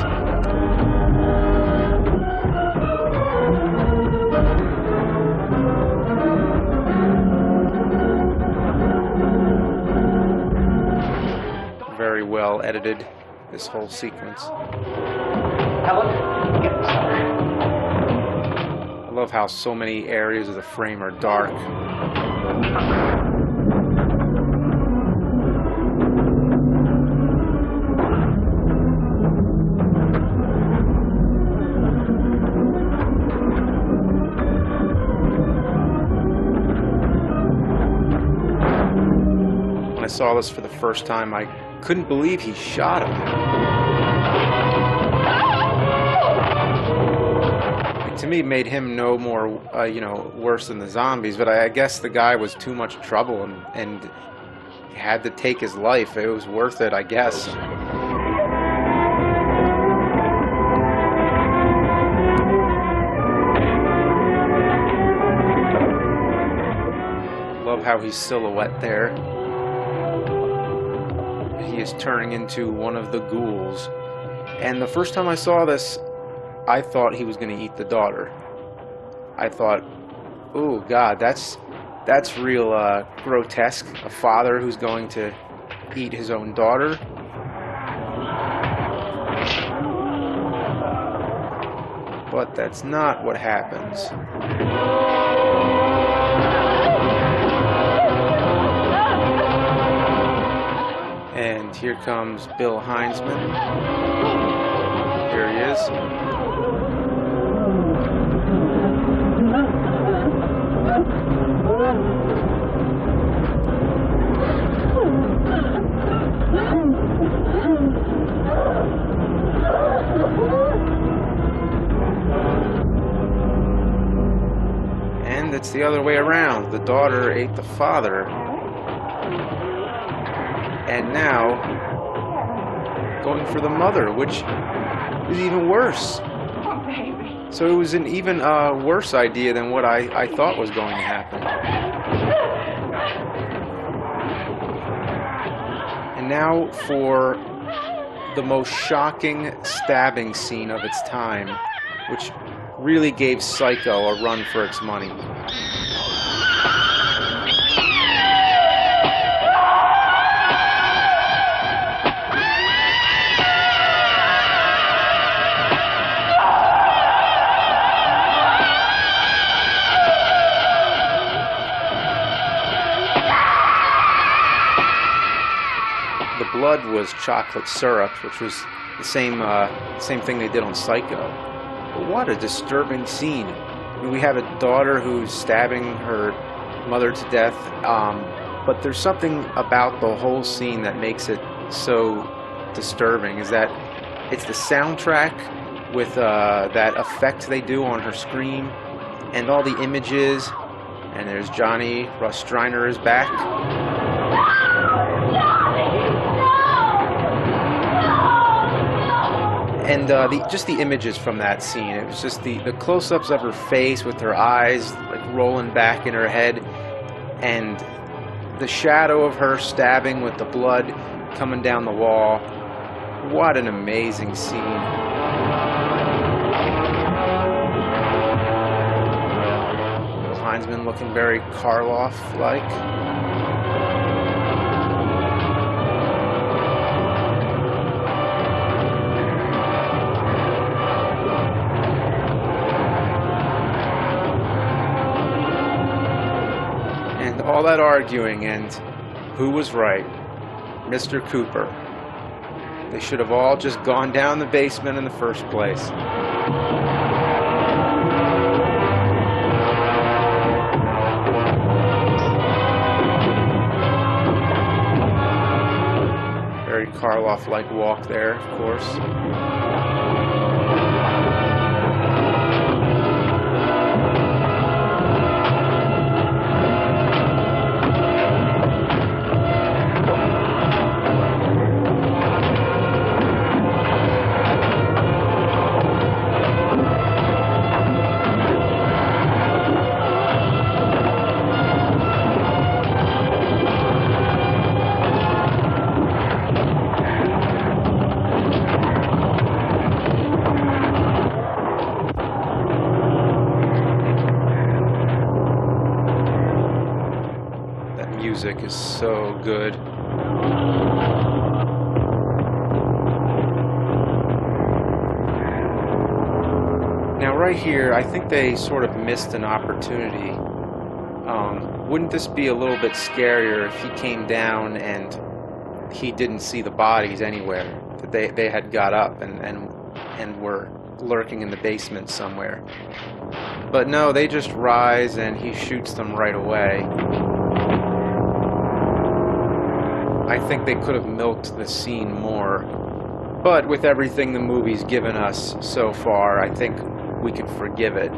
Speaker 1: Very well edited, this whole sequence.
Speaker 10: Helen, get this cover.
Speaker 1: I love how so many areas of the frame are dark. When I saw this for the first time, I couldn't believe he shot him. To me, it made him no more, worse than the zombies. But I guess the guy was too much trouble and had to take his life. It was worth it, I guess. Love how he's silhouette there. He is turning into one of the ghouls. And the first time I saw this, I thought he was going to eat the daughter. I thought, oh God, that's real grotesque. A father who's going to eat his own daughter. But that's not what happens. And here comes Bill Heinzman. Here he is. And it's the other way around. The daughter ate the father. And now, going for the mother, which is even worse. So it was an even worse idea than what I thought was going to happen. And now for the most shocking stabbing scene of its time, which really gave Psycho a run for its money. The blood was chocolate syrup, which was the same thing they did on Psycho. But what a disturbing scene. I mean, we have a daughter who's stabbing her mother to death, but there's something about the whole scene that makes it so disturbing, is that it's the soundtrack with that effect they do on her scream, and all the images, and there's Johnny Rostriner is back. And just the images from that scene, it was just the close-ups of her face with her eyes like rolling back in her head, and the shadow of her stabbing with the blood coming down the wall. What an amazing scene. Heinzman looking very Karloff-like. All that arguing, and who was right? Mr. Cooper. They should have all just gone down the basement in the first place. Very Karloff-like walk there, of course. Music is so good. Now right here, I think they sort of missed an opportunity. Wouldn't this be a little bit scarier if he came down and he didn't see the bodies anywhere? That they had got up and were lurking in the basement somewhere. But no, they just rise and he shoots them right away. I think they could have milked the scene more, but with everything the movie's given us so far, I think we can forgive it.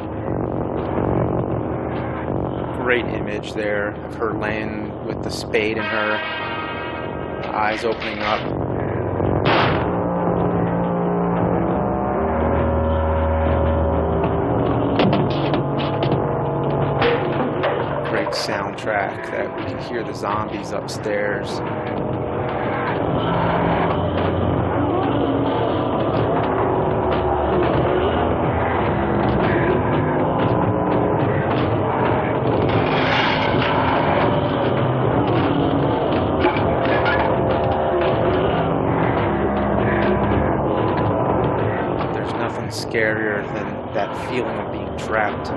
Speaker 1: Great image there of her laying with the spade in her, eyes opening up. Great soundtrack that we can hear the zombies upstairs. There's nothing scarier than that feeling of being trapped.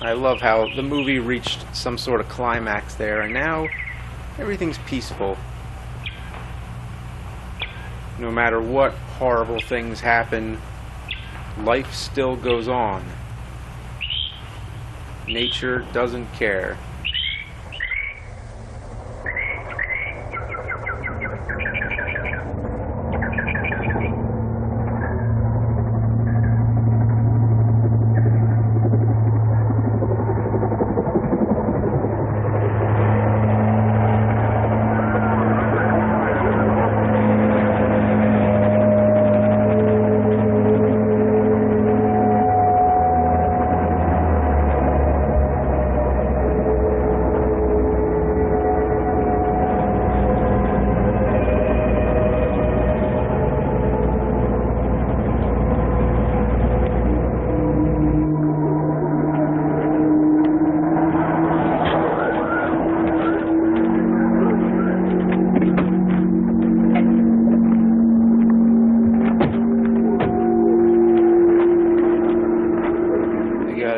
Speaker 1: I love how the movie reached some sort of climax there, and now everything's peaceful. No matter what horrible things happen, life still goes on. Nature doesn't care.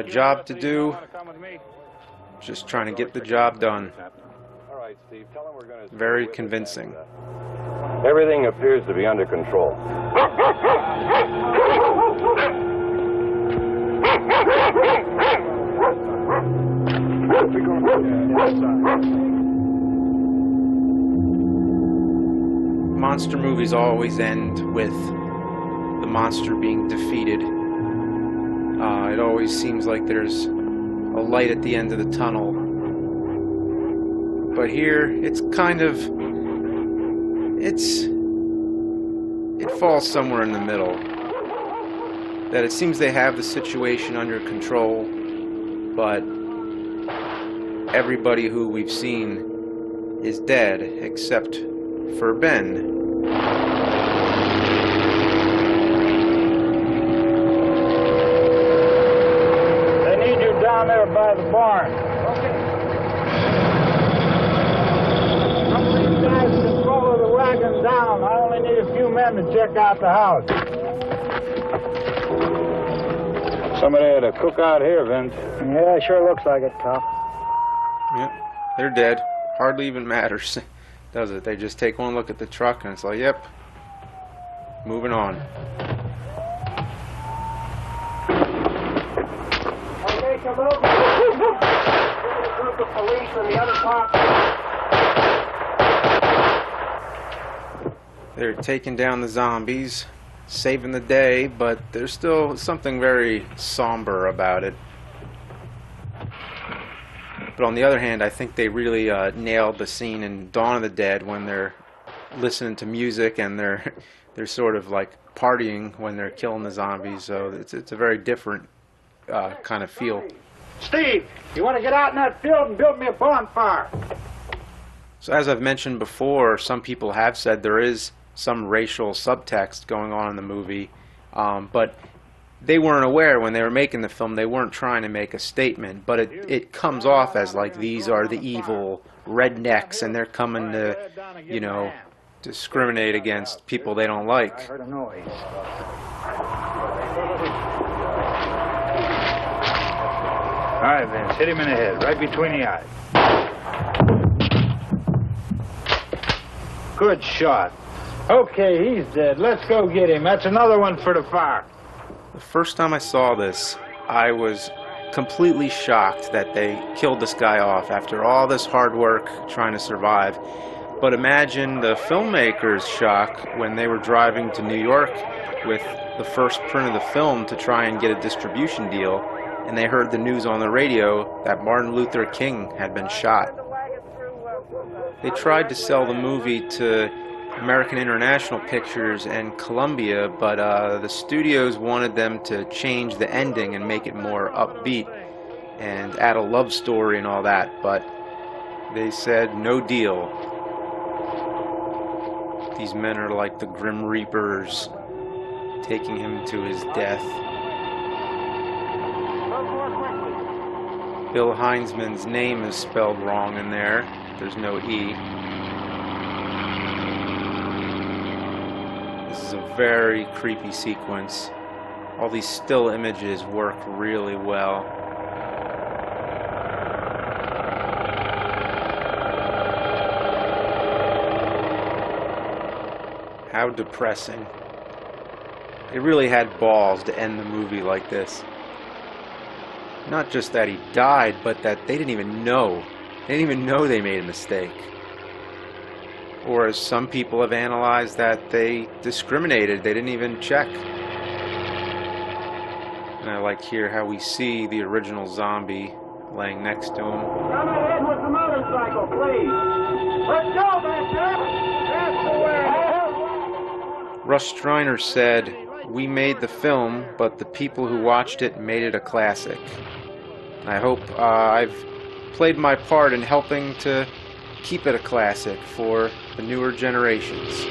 Speaker 1: Job to do, just trying to get the job done. Very convincing.
Speaker 7: Everything appears to be under control.
Speaker 1: Monster movies always end with the monster being defeated. It always seems like there's a light at the end of the tunnel. But here, it's kind of... It falls somewhere in the middle. That it seems they have the situation under control, but everybody who we've seen is dead, except for Ben.
Speaker 16: Down there by the barn. Okay. Some of these guys can follow the wagon down. I only need a few men to check out the house. Somebody had a cookout here, Vince. Yeah, it sure looks like it, Top.
Speaker 1: Yep, they're dead. Hardly even matters, does it? They just take one look at the truck and it's like, yep, moving on.
Speaker 16: Come over. A group of police in the other park.
Speaker 1: They're taking down the zombies, saving the day, but there's still something very somber about it. But on the other hand, I think they really nailed the scene in Dawn of the Dead when they're listening to music and they're sort of like partying when they're killing the zombies. So it's a very different kind of feel.
Speaker 16: Steve, you want to get out in that field and build me a bonfire?
Speaker 1: So as I've mentioned before, some people have said there is some racial subtext going on in the movie, but they weren't aware when they were making the film. They weren't trying to make a statement, but it comes off as like these are the evil rednecks and they're coming to, you know, discriminate against people they don't like.
Speaker 16: I heard a noise. All right, Vince, hit him in the head, right between the eyes. Good shot. Okay, he's dead. Let's go get him. That's another one for the fire.
Speaker 1: The first time I saw this, I was completely shocked that they killed this guy off after all this hard work trying to survive. But imagine the filmmakers' shock when they were driving to New York with the first print of the film to try and get a distribution deal, and they heard the news on the radio that Martin Luther King had been shot. They tried to sell the movie to American International Pictures and Columbia, but the studios wanted them to change the ending and make it more upbeat and add a love story and all that, but they said no deal. These men are like the Grim Reapers, taking him to his death. Bill Heinzman's name is spelled wrong in there. There's no E. This is a very creepy sequence. All these still images work really well. How depressing. They really had balls to end the movie like this. Not just that he died, but that they didn't even know. They didn't even know they made a mistake. Or as some people have analyzed, that they discriminated. They didn't even check. And I like here how we see the original zombie laying next to him.
Speaker 20: Come ahead with the motorcycle, please. Let's go, Master. That's the way.
Speaker 1: Russ Striner said, "We made the film, but the people who watched it made it a classic." I hope I've played my part in helping to keep it a classic for the newer generations.